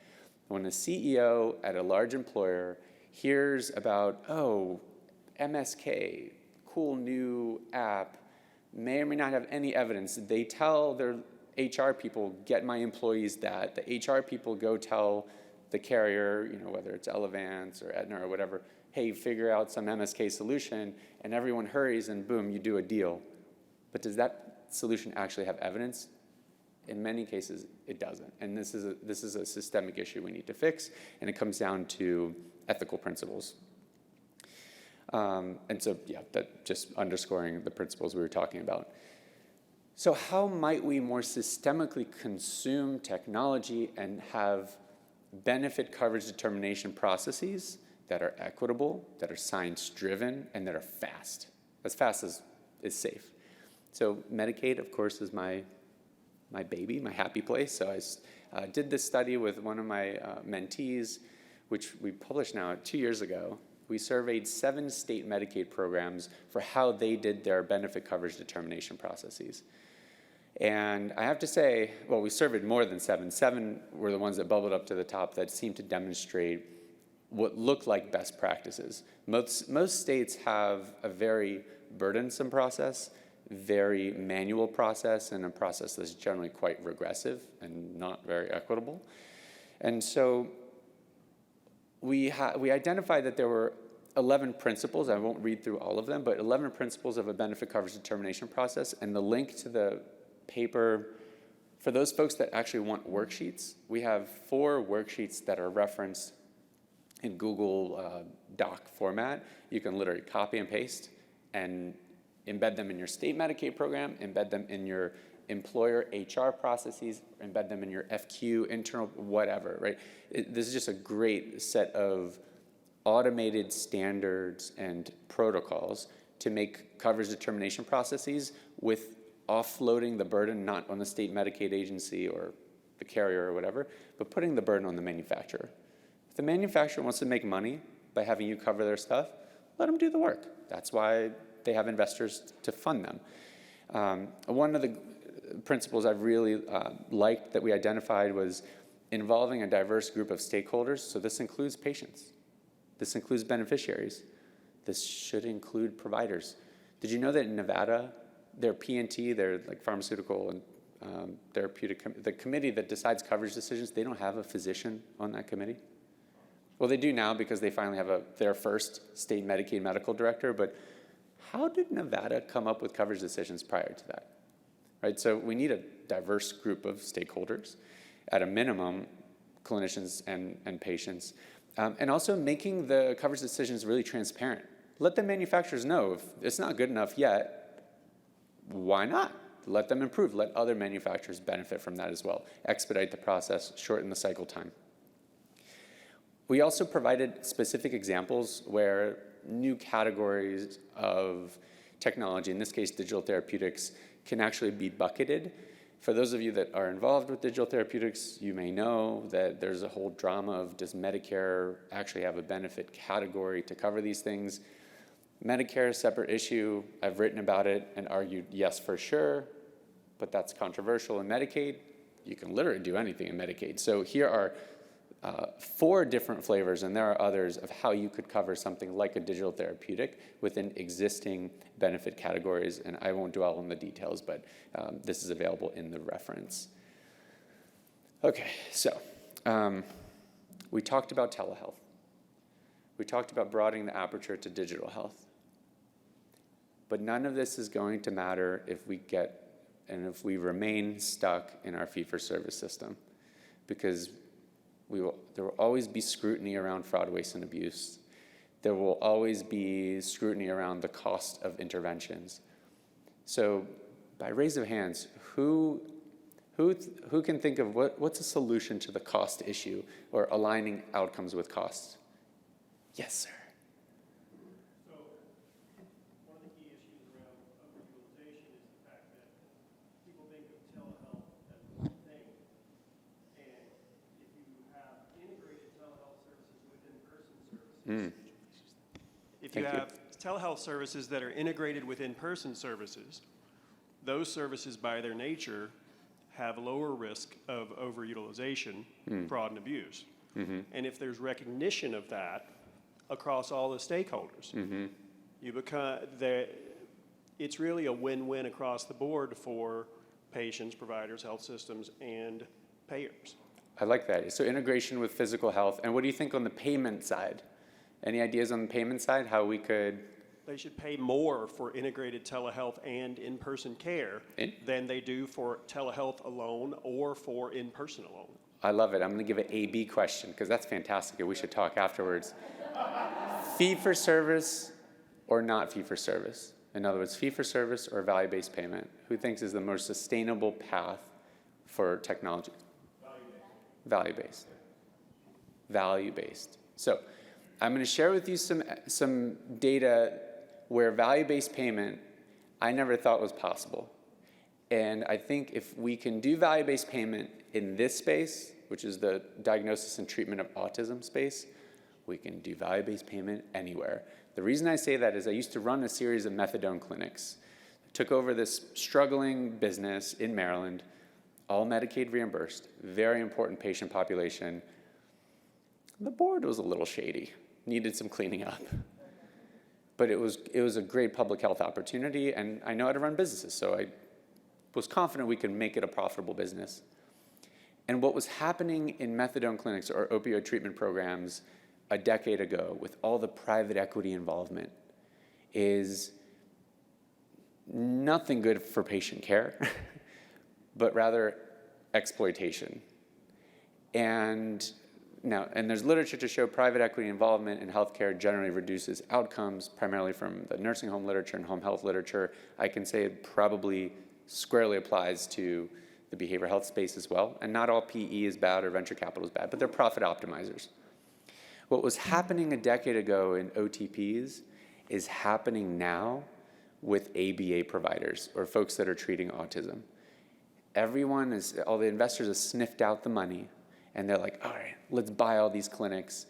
When a CEO at a large employer hears about, oh, MSK, cool new app, may or may not have any evidence, they tell their HR people, get my employees that. The HR people go tell the carrier, whether it's Elevance or Aetna or whatever, hey, figure out some MSK solution, and everyone hurries and boom, you do a deal. But does that solution actually have evidence? In many cases, it doesn't. And this is a systemic issue we need to fix, and it comes down to ethical principles. And so, yeah, that just underscoring the principles we were talking about. So how might we more systemically consume technology and have benefit coverage determination processes that are equitable, that are science-driven, and that are fast as is safe? So Medicaid, of course, is my baby, my happy place. So I did this study with one of my mentees, which we published now 2 years ago. We surveyed 7 state Medicaid programs for how they did their benefit coverage determination processes. And I have to say, well, we surveyed more than 7. 7 were the ones that bubbled up to the top that seemed to demonstrate what looked like best practices. Most states have a very burdensome process, very manual process, and a process that's generally quite regressive and not very equitable. And so we identified that there were 11 principles. I won't read through all of them, but 11 principles of a benefit coverage determination process. And the link to the paper, for those folks that actually want worksheets, we have 4 worksheets that are referenced in Google Doc format. You can literally copy and paste and embed them in your state Medicaid program, embed them in your employer HR processes, embed them in your FQ, internal, whatever, right? This is just a great set of automated standards and protocols to make coverage determination processes with offloading the burden not on the state Medicaid agency or the carrier or whatever, but putting the burden on the manufacturer. If the manufacturer wants to make money by having you cover their stuff, let them do the work. That's why they have investors to fund them. One of the principles I've really liked that we identified was involving a diverse group of stakeholders. So this includes patients. This includes beneficiaries. This should include providers. Did you know that in Nevada, their P&T, their like pharmaceutical and therapeutic, the committee that decides coverage decisions, they don't have a physician on that committee? Well, they do now because they finally have their first state Medicaid medical director, but how did Nevada come up with coverage decisions prior to that? Right, so we need a diverse group of stakeholders, at a minimum, clinicians and patients, and also making the coverage decisions really transparent. let the manufacturers know if it's not good enough yet, why not? Let them improve. Let other manufacturers benefit from that as well. Expedite the process, shorten the cycle time. We also provided specific examples where new categories of technology, in this case digital therapeutics, can actually be bucketed. For those of you that are involved with digital therapeutics, you may know that there's a whole drama of, does Medicare actually have a benefit category to cover these things? Medicare, a separate issue. I've written about it and argued yes for sure, but that's controversial. In Medicaid, you can literally do anything in Medicaid. So here are 4 different flavors, and there are others, of how you could cover something like a digital therapeutic within existing benefit categories. And I won't dwell on the details, but this is available in the reference. Okay, so we talked about telehealth. We talked about broadening the aperture to digital health. But none of this is going to matter if we remain stuck in our fee-for-service system, because there will always be scrutiny around fraud, waste, and abuse. There will always be scrutiny around the cost of interventions. So by raise of hands, who can think of what's a solution to the cost issue, or aligning outcomes with costs? Yes, sir. So one of the key issues around underutilization is the fact that people think of telehealth as one thing. And if you have integrated telehealth services with in-person services, if you have telehealth services that are integrated with in-person services, those services by their nature have lower risk of overutilization, fraud, and abuse. And if there's recognition of that across all the stakeholders, it's really a win-win across the board for patients, providers, health systems, and payers. I like that. So integration with physical health. And what do you think on the payment side? Any ideas on the payment side, how we could? They should pay more for integrated telehealth and in-person care than they do for telehealth alone or for in-person alone. I love it. I'm going to give an A-B question, because that's fantastic, and we should talk afterwards. Fee-for-service or not fee-for-service? In other words, fee-for-service or value-based payment? Who thinks is the most sustainable path for technology? Value-based. Value-based. So I'm going to share with you some data where value-based payment I never thought was possible. And I think if we can do value-based payment in this space, which is the diagnosis and treatment of autism space, we can do value-based payment anywhere. The reason I say that is I used to run a series of methadone clinics. I took over this struggling business in Maryland, all Medicaid reimbursed, very important patient population. The board was a little shady, needed some cleaning up. But it was a great public health opportunity, and I know how to run businesses, so I was confident we could make it a profitable business. And what was happening in methadone clinics or opioid treatment programs a decade ago with all the private equity involvement is nothing good for patient care, but rather exploitation. And there's literature to show private equity involvement in healthcare generally reduces outcomes, primarily from the nursing home literature and home health literature. I can say it probably squarely applies to the behavioral health space as well. And not all PE is bad or venture capital is bad, but they're profit optimizers. What was happening a decade ago in OTPs is happening now with ABA providers or folks that are treating autism. All the investors have sniffed out the money, and they're like, all right, let's buy all these clinics.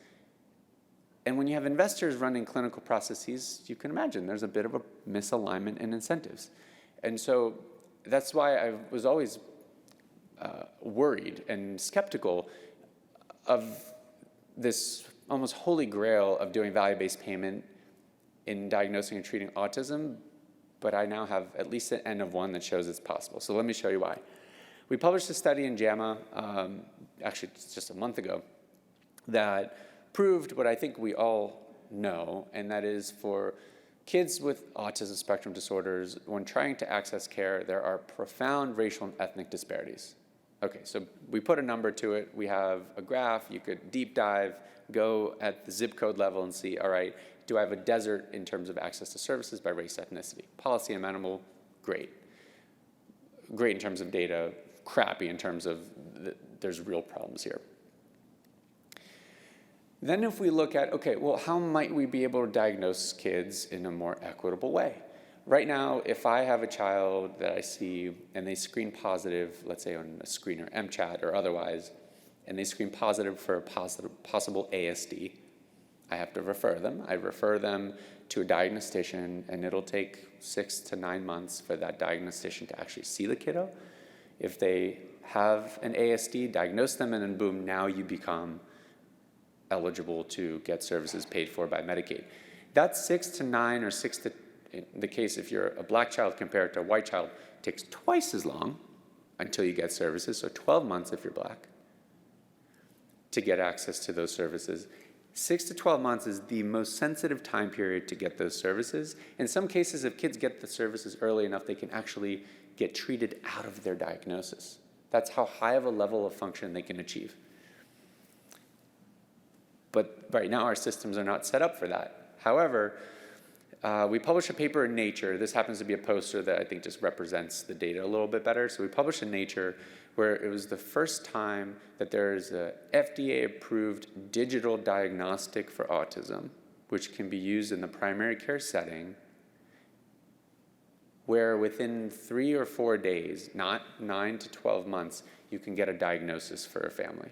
And when you have investors running clinical processes, you can imagine there's a bit of a misalignment in incentives. And so that's why I was always worried and skeptical of this almost holy grail of doing value-based payment in diagnosing and treating autism, but I now have at least an N of 1 that shows it's possible. So let me show you why. We published a study in JAMA, actually just a month ago, that proved what I think we all know, and that is for kids with autism spectrum disorders, when trying to access care, there are profound racial and ethnic disparities. Okay, so we put a number to it. We have a graph. You could deep dive, go at the zip code level and see, all right, Do I have a desert in terms of access to services by race, ethnicity? Policy amenable, great. Great in terms of data, crappy in terms of there's real problems here. Then if we look at, okay, well, how might we be able to diagnose kids in a more equitable way? Right now, if I have a child that I see and they screen positive, let's say on a screener, MCHAT or otherwise, and they screen positive for a possible ASD, I have to refer them. I refer them to a diagnostician, and it'll take 6 to 9 months for that diagnostician to actually see the kiddo. If they have an ASD, diagnose them, and then boom, now you become eligible to get services paid for by Medicaid. That's 6 to 9 or 6 to, in the case if you're a black child compared to a white child, takes twice as long until you get services, so 12 months if you're black, to get access to those services. 6 to 12 months is the most sensitive time period to get those services. In some cases, if kids get the services early enough, they can actually get treated out of their diagnosis. That's how high of a level of function they can achieve. But right now, our systems are not set up for that. However, we published a paper in Nature. This happens to be a poster that I think just represents the data a little bit better. So we published in Nature where it was the first time that there is a FDA-approved digital diagnostic for autism, which can be used in the primary care setting, where within 3 or 4 days, not 9 to 12 months, you can get a diagnosis for a family.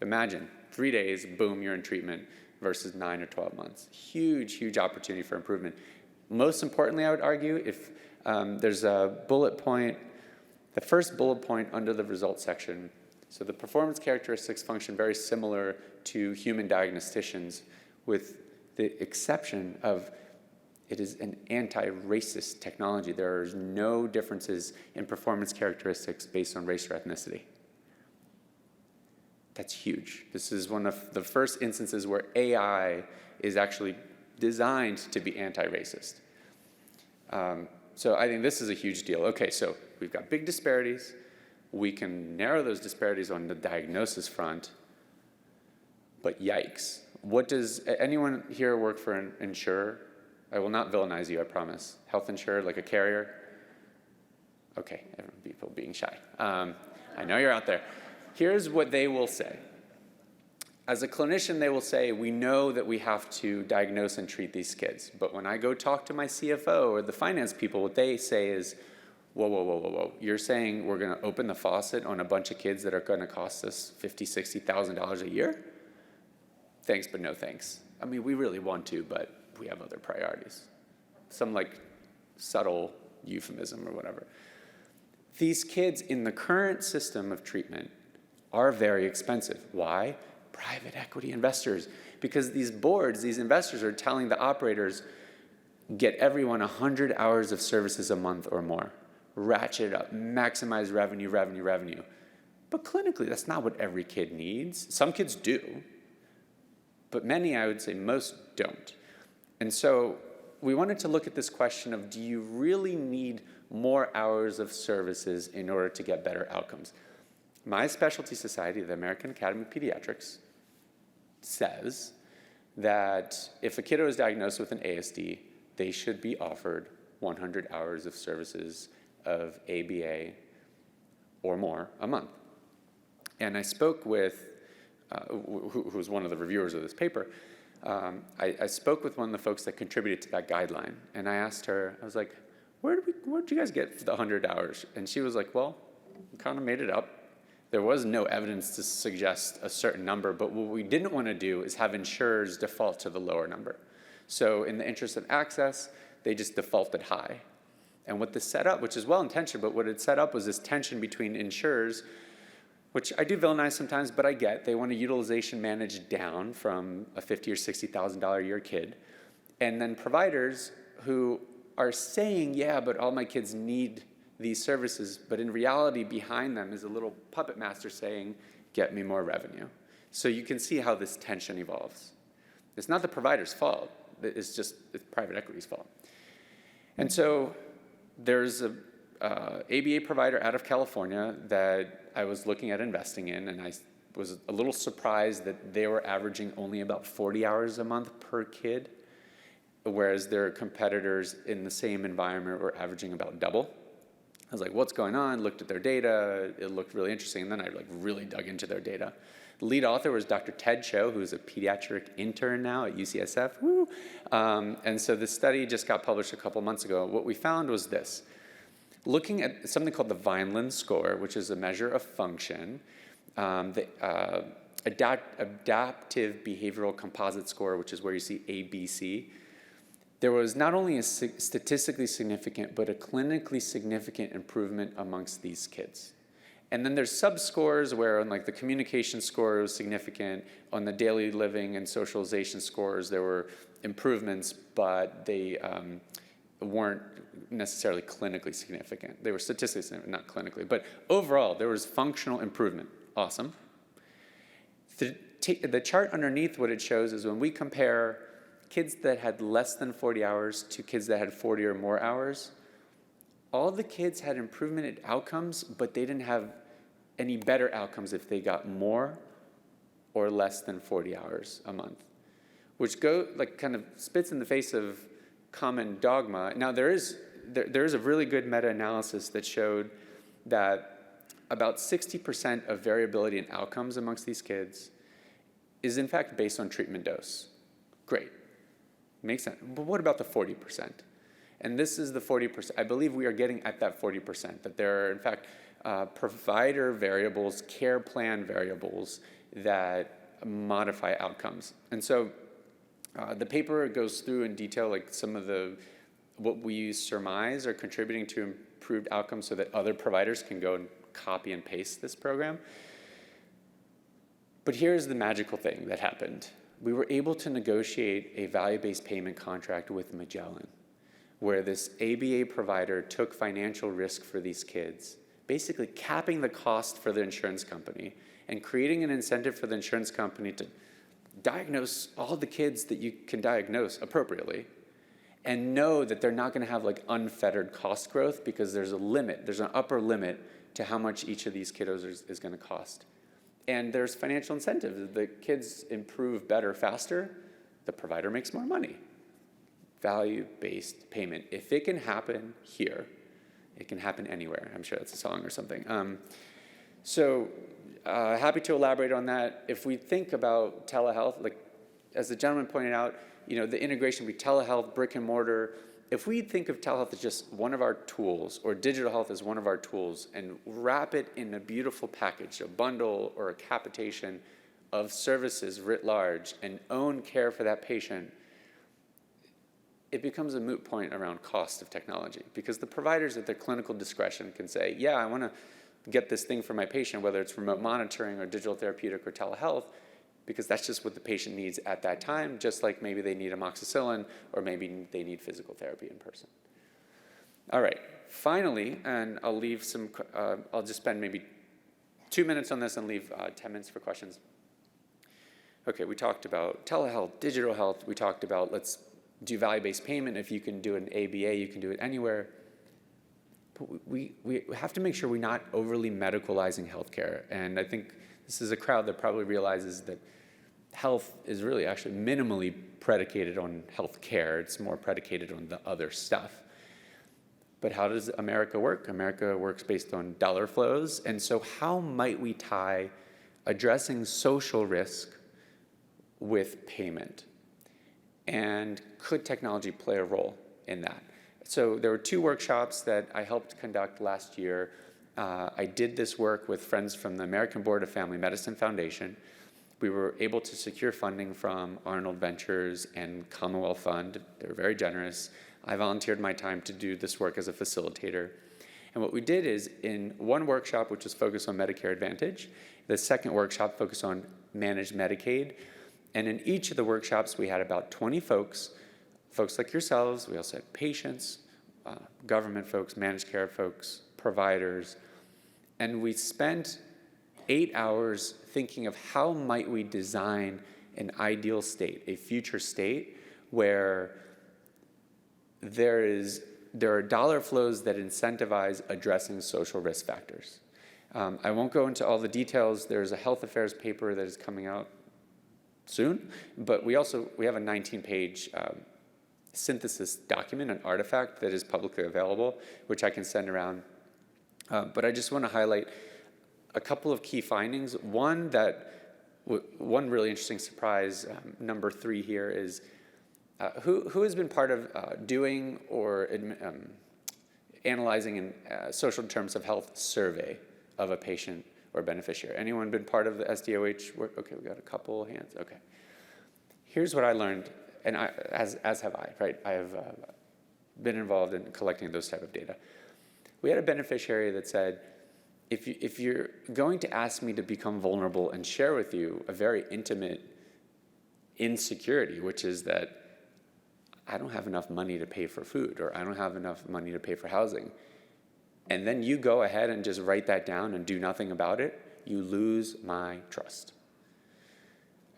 Imagine, 3 days, boom, you're in treatment, versus 9 or 12 months. Huge, huge opportunity for improvement. Most importantly, I would argue, if there's a bullet point, the first bullet point under the results section, so the performance characteristics function very similar to human diagnosticians, with the exception of it is an anti-racist technology. There are no differences in performance characteristics based on race or ethnicity. That's huge. This is one of the first instances where AI is actually designed to be anti-racist. So I think this is a huge deal. Okay, so we've got big disparities. We can narrow those disparities on the diagnosis front, but yikes. What does anyone here work for an insurer? I will not villainize you, I promise. Health insurer, like a carrier? Okay, people being shy. I know you're out there. Here's what they will say. As a clinician, they will say, we know that we have to diagnose and treat these kids. But when I go talk to my CFO or the finance people, what they say is, whoa, whoa, whoa, whoa, whoa. You're saying we're going to open the faucet on a bunch of kids that are going to cost us $50,000, $60,000 a year? Thanks, but no thanks. I mean, we really want to, but we have other priorities. Some like subtle euphemism or whatever. These kids in the current system of treatment are very expensive. Why? Private equity investors. Because these boards, these investors are telling the operators, get everyone 100 hours of services a month or more. Ratchet it up, maximize revenue, revenue, revenue. But clinically, that's not what every kid needs. Some kids do, but many, I would say most, don't. And so we wanted to look at this question of, do you really need more hours of services in order to get better outcomes? My specialty society, the American Academy of Pediatrics, says that if a kiddo is diagnosed with an ASD, they should be offered 100 hours of services of ABA or more a month. And I spoke with, who was one of the reviewers of this paper, I spoke with one of the folks that contributed to that guideline, and I asked her, I was like, where'd you guys get the 100 hours? And she was like, well, we kind of made it up. There was no evidence to suggest a certain number, but what we didn't want to do is have insurers default to the lower number. So in the interest of access, they just defaulted high. And what this set up, which is well-intentioned, but what it set up was this tension between insurers, which I do villainize sometimes, but I get. They want a utilization managed down from a $50,000 or $60,000 a year kid. And then providers who are saying, yeah, but all my kids need these services, but in reality, behind them is a little puppet master saying, get me more revenue. So you can see how this tension evolves. It's not the provider's fault. It's private equity's fault. And so there's a ABA provider out of California that I was looking at investing in, and I was a little surprised that they were averaging only about 40 hours a month per kid. whereas their competitors in the same environment were averaging about double. I was like, what's going on? Looked at their data. It looked really interesting. And then I really dug into their data. The lead author was Dr. Ted Cho, who's a pediatric intern now at UCSF. Woo! And so this study just got published a couple months ago. What we found was this. Looking at something called the Vineland score, which is a measure of function, the adaptive behavioral composite score, which is where you see ABC, there was not only a statistically significant, but a clinically significant improvement amongst these kids. And then there's subscores where on the communication score was significant, on the daily living and socialization scores there were improvements, but they weren't necessarily clinically significant. They were statistically significant, not clinically. But overall, there was functional improvement. Awesome. The chart underneath, what it shows is when we compare kids that had less than 40 hours to kids that had 40 or more hours, all the kids had improvement in outcomes, but they didn't have any better outcomes if they got more or less than 40 hours a month, which kind of spits in the face of common dogma. Now there is a really good meta-analysis that showed that about 60% of variability in outcomes amongst these kids is in fact based on treatment dose. Great. Makes sense. But what about the 40%? And this is the 40%. I believe we are getting at that 40%, that there are, in fact, provider variables, care plan variables that modify outcomes. And so the paper goes through in detail some of what we surmise are contributing to improved outcomes so that other providers can go and copy and paste this program. But here's the magical thing that happened. We were able to negotiate a value-based payment contract with Magellan, where this ABA provider took financial risk for these kids, basically capping the cost for the insurance company and creating an incentive for the insurance company to diagnose all the kids that you can diagnose appropriately and know that they're not going to have unfettered cost growth because there's a limit, there's an upper limit to how much each of these kiddos is going to cost. And there's financial incentives. The kids improve better faster, the provider makes more money. Value-based payment. If it can happen here, it can happen anywhere. I'm sure that's a song or something. Happy to elaborate on that. If we think about telehealth, as the gentleman pointed out, the integration between telehealth, brick and mortar, if we think of telehealth as just one of our tools, or digital health as one of our tools, and wrap it in a beautiful package, a bundle or a capitation of services writ large, and own care for that patient, it becomes a moot point around cost of technology. Because the providers at their clinical discretion can say, yeah, I want to get this thing for my patient, whether it's remote monitoring or digital therapeutic or telehealth, because that's just what the patient needs at that time, just like maybe they need amoxicillin or maybe they need physical therapy in person. All right, finally, and I'll leave I'll just spend maybe 2 minutes on this and leave 10 minutes for questions. Okay, we talked about telehealth, digital health. We talked about let's do value-based payment. If you can do an ABA, you can do it anywhere. But we have to make sure we're not overly medicalizing healthcare. And I think this is a crowd that probably realizes that health is really actually minimally predicated on health care. It's more predicated on the other stuff. But how does America work? America works based on dollar flows. And so how might we tie addressing social risk with payment? And could technology play a role in that? So there were 2 workshops that I helped conduct last year. I did this work with friends from the American Board of Family Medicine Foundation. We were able to secure funding from Arnold Ventures and Commonwealth Fund. They were very generous. I volunteered my time to do this work as a facilitator. And what we did is in one workshop, which was focused on Medicare Advantage, the second workshop focused on managed Medicaid. And in each of the workshops, we had about 20 folks like yourselves. We also had patients, government folks, managed care folks, providers. And we spent 8 hours thinking of how might we design an ideal state, a future state where there are dollar flows that incentivize addressing social risk factors. I won't go into all the details. There's a health affairs paper that is coming out soon, but we have a 19-page synthesis document, an artifact that is publicly available, which I can send around. But I just want to highlight a couple of key findings. One really interesting surprise, number 3 here, is who has been part of doing or analyzing a social determinants of health survey of a patient or beneficiary? Anyone been part of the SDOH work? Okay, we got a couple hands. Okay. Here's what I learned, and as have I, right? I have been involved in collecting those type of data. We had a beneficiary that said, if you're going to ask me to become vulnerable and share with you a very intimate insecurity, which is that I don't have enough money to pay for food, or I don't have enough money to pay for housing, and then you go ahead and just write that down and do nothing about it, you lose my trust.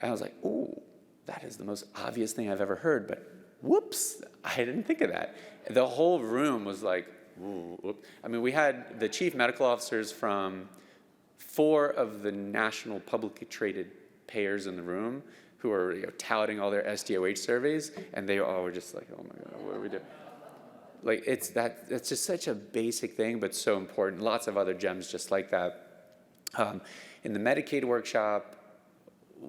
And I was like, ooh, that is the most obvious thing I've ever heard, but whoops, I didn't think of that. The whole room was like, ooh, whoops. I mean, we had the chief medical officers from 4 of the national publicly traded payers in the room who are touting all their SDOH surveys, and they all were just like, oh my God, what do we do? Like, it's just such a basic thing, but so important. Lots of other gems just like that. In the Medicaid workshop,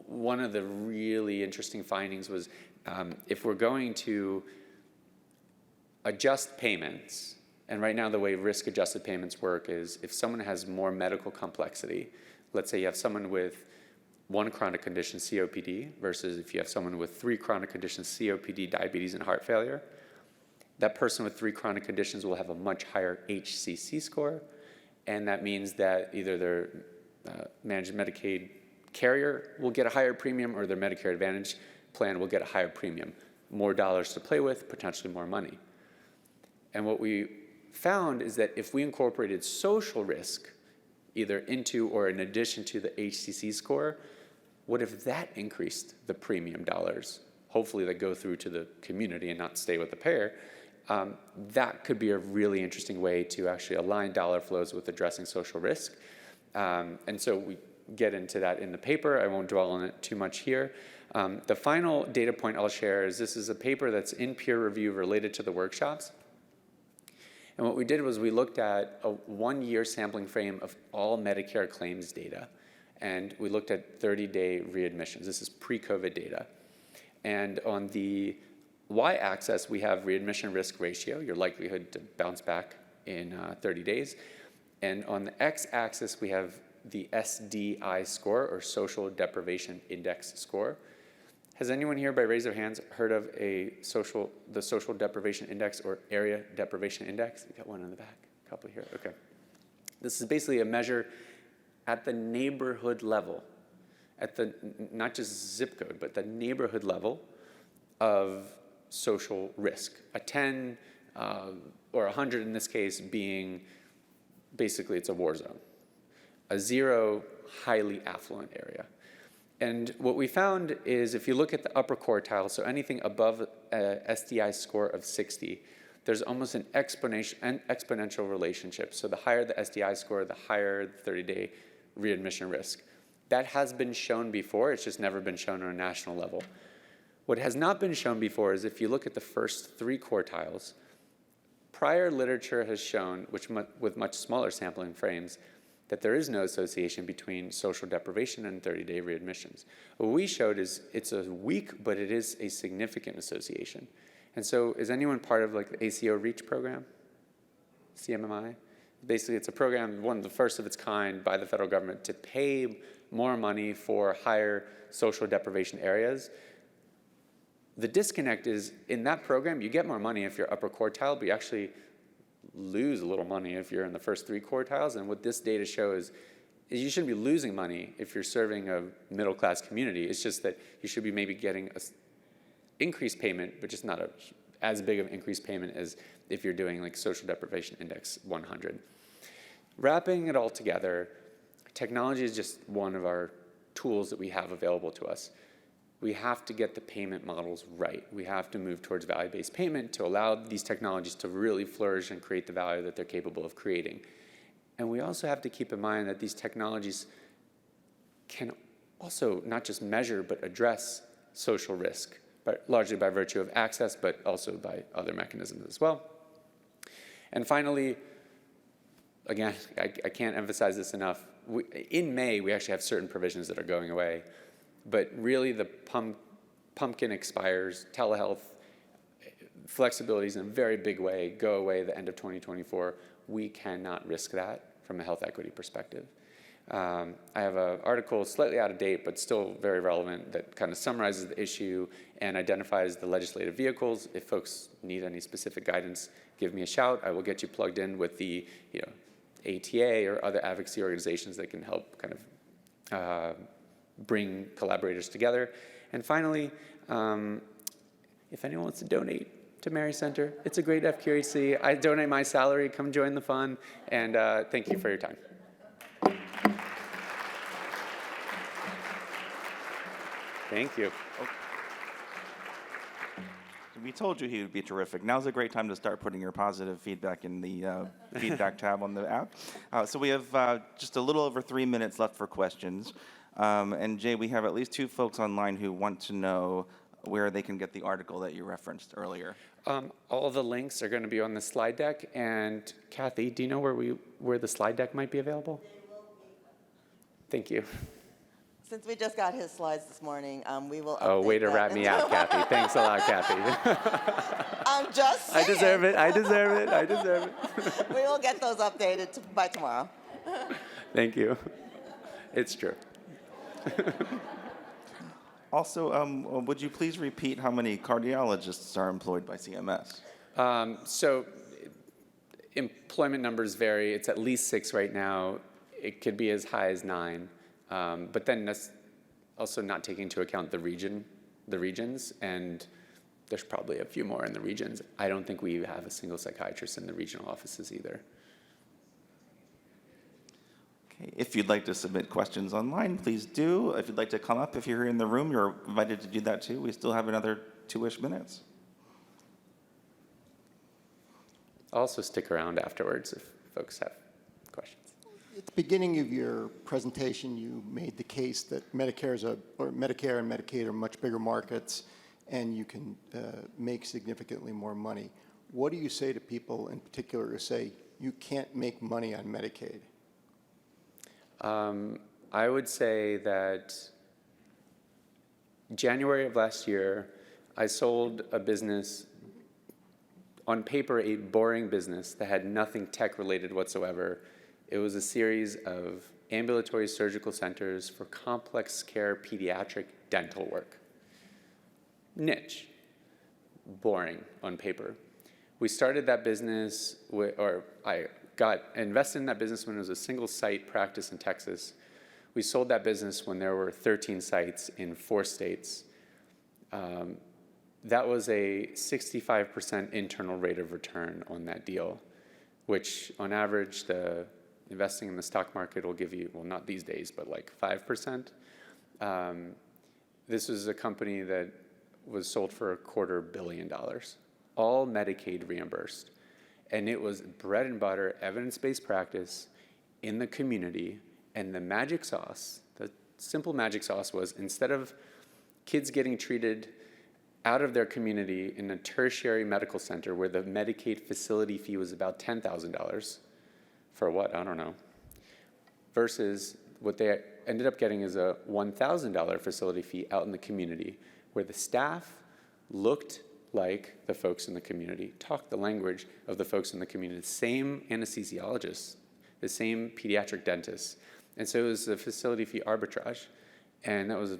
one of the really interesting findings was if we're going to adjust payments, and right now the way risk-adjusted payments work is if someone has more medical complexity, let's say you have someone with 1 chronic condition, COPD, versus if you have someone with 3 chronic conditions, COPD, diabetes, and heart failure, that person with 3 chronic conditions will have a much higher HCC score, and that means that either their managed Medicaid carrier will get a higher premium or their Medicare Advantage plan will get a higher premium. More dollars to play with, potentially more money. And what we found is that if we incorporated social risk either into or in addition to the HCC score, what if that increased the premium dollars, hopefully that go through to the community and not stay with the payer? That could be a really interesting way to actually align dollar flows with addressing social risk. And so we get into that in the paper. I won't dwell on it too much here. The final data point I'll share is this is a paper that's in peer review related to the workshops. And what we did was we looked at a 1-year sampling frame of all Medicare claims data. And we looked at 30-day readmissions. This is pre-COVID data. And on the y-axis, we have readmission risk ratio, your likelihood to bounce back in 30 days. And on the x-axis, we have the SDI score, or Social Deprivation Index score. Has anyone here, by raise of hands, heard of the Social Deprivation Index or Area Deprivation Index? You got one in the back, a couple here, okay. This is basically a measure at the neighborhood level, at the, not just zip code, but the neighborhood level of social risk. A 10 or 100 in this case being, basically it's a war zone. A 0, highly affluent area. And what we found is if you look at the upper quartile, so anything above a SDI score of 60, there's almost an exponential relationship. So the higher the SDI score, the higher the 30-day readmission risk. That has been shown before, it's just never been shown on a national level. What has not been shown before is if you look at the first 3 quartiles, prior literature has shown, with much smaller sampling frames, that there is no association between social deprivation and 30-day readmissions. What we showed is it's a weak, but it is a significant association. And so is anyone part of like the ACO REACH program? CMMI? Basically, it's a program, one of the first of its kind by the federal government to pay more money for higher social deprivation areas. The disconnect is in that program, you get more money if you're upper quartile, but you actually lose a little money if you're in the first 3 quartiles. And what this data shows is you shouldn't be losing money if you're serving a middle-class community. It's just that you should be maybe getting an increased payment, but just not as big of an increased payment as if you're doing like Social Deprivation Index 100. Wrapping it all together, technology is just one of our tools that we have available to us. We have to get the payment models right. We have to move towards value-based payment to allow these technologies to really flourish and create the value that they're capable of creating. And we also have to keep in mind that these technologies can also not just measure, but address social risk, but largely by virtue of access, but also by other mechanisms as well. And finally, again, I can't emphasize this enough. In May, we actually have certain provisions that are going away, but really the pumpkin expires. Telehealth flexibilities in a very big way go away at the end of 2024. We cannot risk that from a health equity perspective. I have an article slightly out of date, but still very relevant, that kind of summarizes the issue and identifies the legislative vehicles. If folks need any specific guidance, give me a shout. I will get you plugged in with the ATA or other advocacy organizations that can help kind of bring collaborators together. And finally, if anyone wants to donate to Mary Center, it's a great FQHC. I donate my salary. Come join the fun. And thank you for your time. Thank you. We told you he would be terrific. Now's a great time to start putting your positive feedback in the feedback tab on the app. So we have just a little over 3 minutes left for questions. And Jay, we have at least 2 folks online who want to know where they can get the article that you referenced earlier. All the links are going to be on the slide deck. And Kathy, do you know where the slide deck might be available? Thank you. Since we just got his slides this morning, we will update Oh, way to that. wrap me out, Kathy. Thanks a lot, Kathy. I'm just saying. I deserve it. I deserve it. I deserve it. We will get those updated by tomorrow. Thank you. It's true. Also, would you please repeat how many cardiologists are employed by CMS? So employment numbers vary. It's at least 6 right now. It could be as high as 9. But then that's also not taking into account the regions, and there's probably a few more in the regions. I don't think we have a single psychiatrist in the regional offices either. Okay. If you'd like to submit questions online, please do. If you'd like to come up, if you're here in the room, you're invited to do that too. We still have another 2-ish minutes. Also stick around afterwards if folks have questions. At the beginning of your presentation, you made the case that Medicare and Medicaid are much bigger markets, and you can make significantly more money. What do you say to people in particular who say you can't make money on Medicaid? I would say that January of last year, I sold a business, on paper, a boring business that had nothing tech-related whatsoever. It was a series of ambulatory surgical centers for complex care pediatric dental work. Niche, boring on paper. We started that business, I got invested in that business when it was a single site practice in Texas. We sold that business when there were 13 sites in 4 states. That was a 65% internal rate of return on that deal, which on average the investing in the stock market will give you, well, not these days, but like 5%. This was a company that was sold for $250 million, all Medicaid reimbursed. And it was bread and butter, evidence-based practice in the community. And the magic sauce, the simple magic sauce was, instead of kids getting treated out of their community in a tertiary medical center where the Medicaid facility fee was about $10,000, for what? I don't know. Versus what they ended up getting is a $1,000 facility fee out in the community where the staff looked like the folks in the community, talked the language of the folks in the community, the same anesthesiologists, the same pediatric dentists. And so it was a facility fee arbitrage. And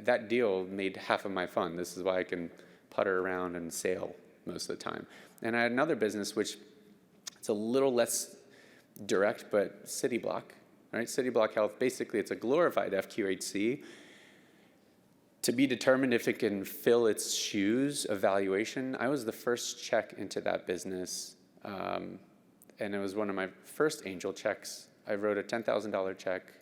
that deal made half of my fun. This is why I can putter around and sail most of the time. And I had another business, which it's a little less direct, but City Block, right? City Block Health, basically it's a glorified FQHC to be determined if it can fill its shoes evaluation. I was the first check into that business, and it was one of my first angel checks. I wrote a $10,000 check.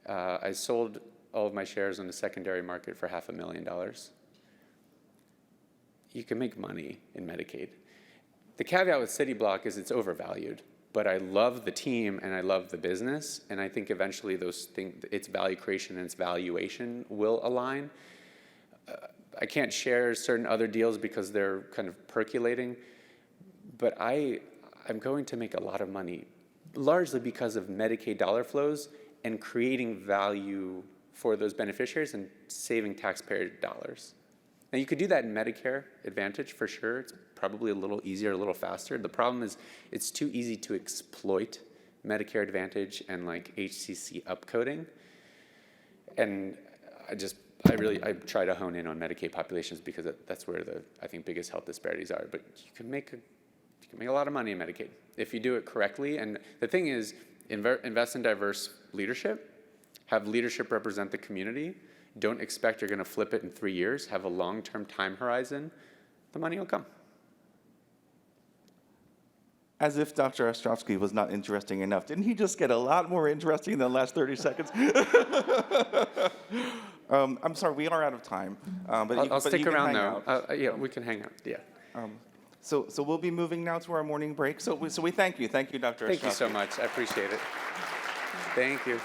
I sold all of my shares on the secondary market for $500,000. You can make money in Medicaid. The caveat with City Block is it's overvalued. But I love the team and I love the business, and I think eventually those things, its value creation and its valuation will align. I can't share certain other deals because they're kind of percolating, but I'm going to make a lot of money, largely because of Medicaid dollar flows and creating value for those beneficiaries and saving taxpayer dollars. Now, you could do that in Medicare Advantage for sure. It's probably a little easier, a little faster. The problem is it's too easy to exploit Medicare Advantage and like HCC upcoding. And I try to hone in on Medicaid populations because that's where I think biggest health disparities are. But you can make a lot of money in Medicaid if you do it correctly. And the thing is, invest in diverse leadership, have leadership represent the community. Don't expect you're going to flip it in 3 years. Have a long-term time horizon. The money will come. As if Dr. Ostrovsky was not interesting enough. Didn't he just get a lot more interesting in the last 30 seconds? I'm sorry, we are out of time. I'll stick around though. Yeah, we can hang out. Yeah. So we'll be moving now to our morning break. So we thank you. Thank you, Dr. Ostrovsky. Thank you so much. I appreciate it. Thank you.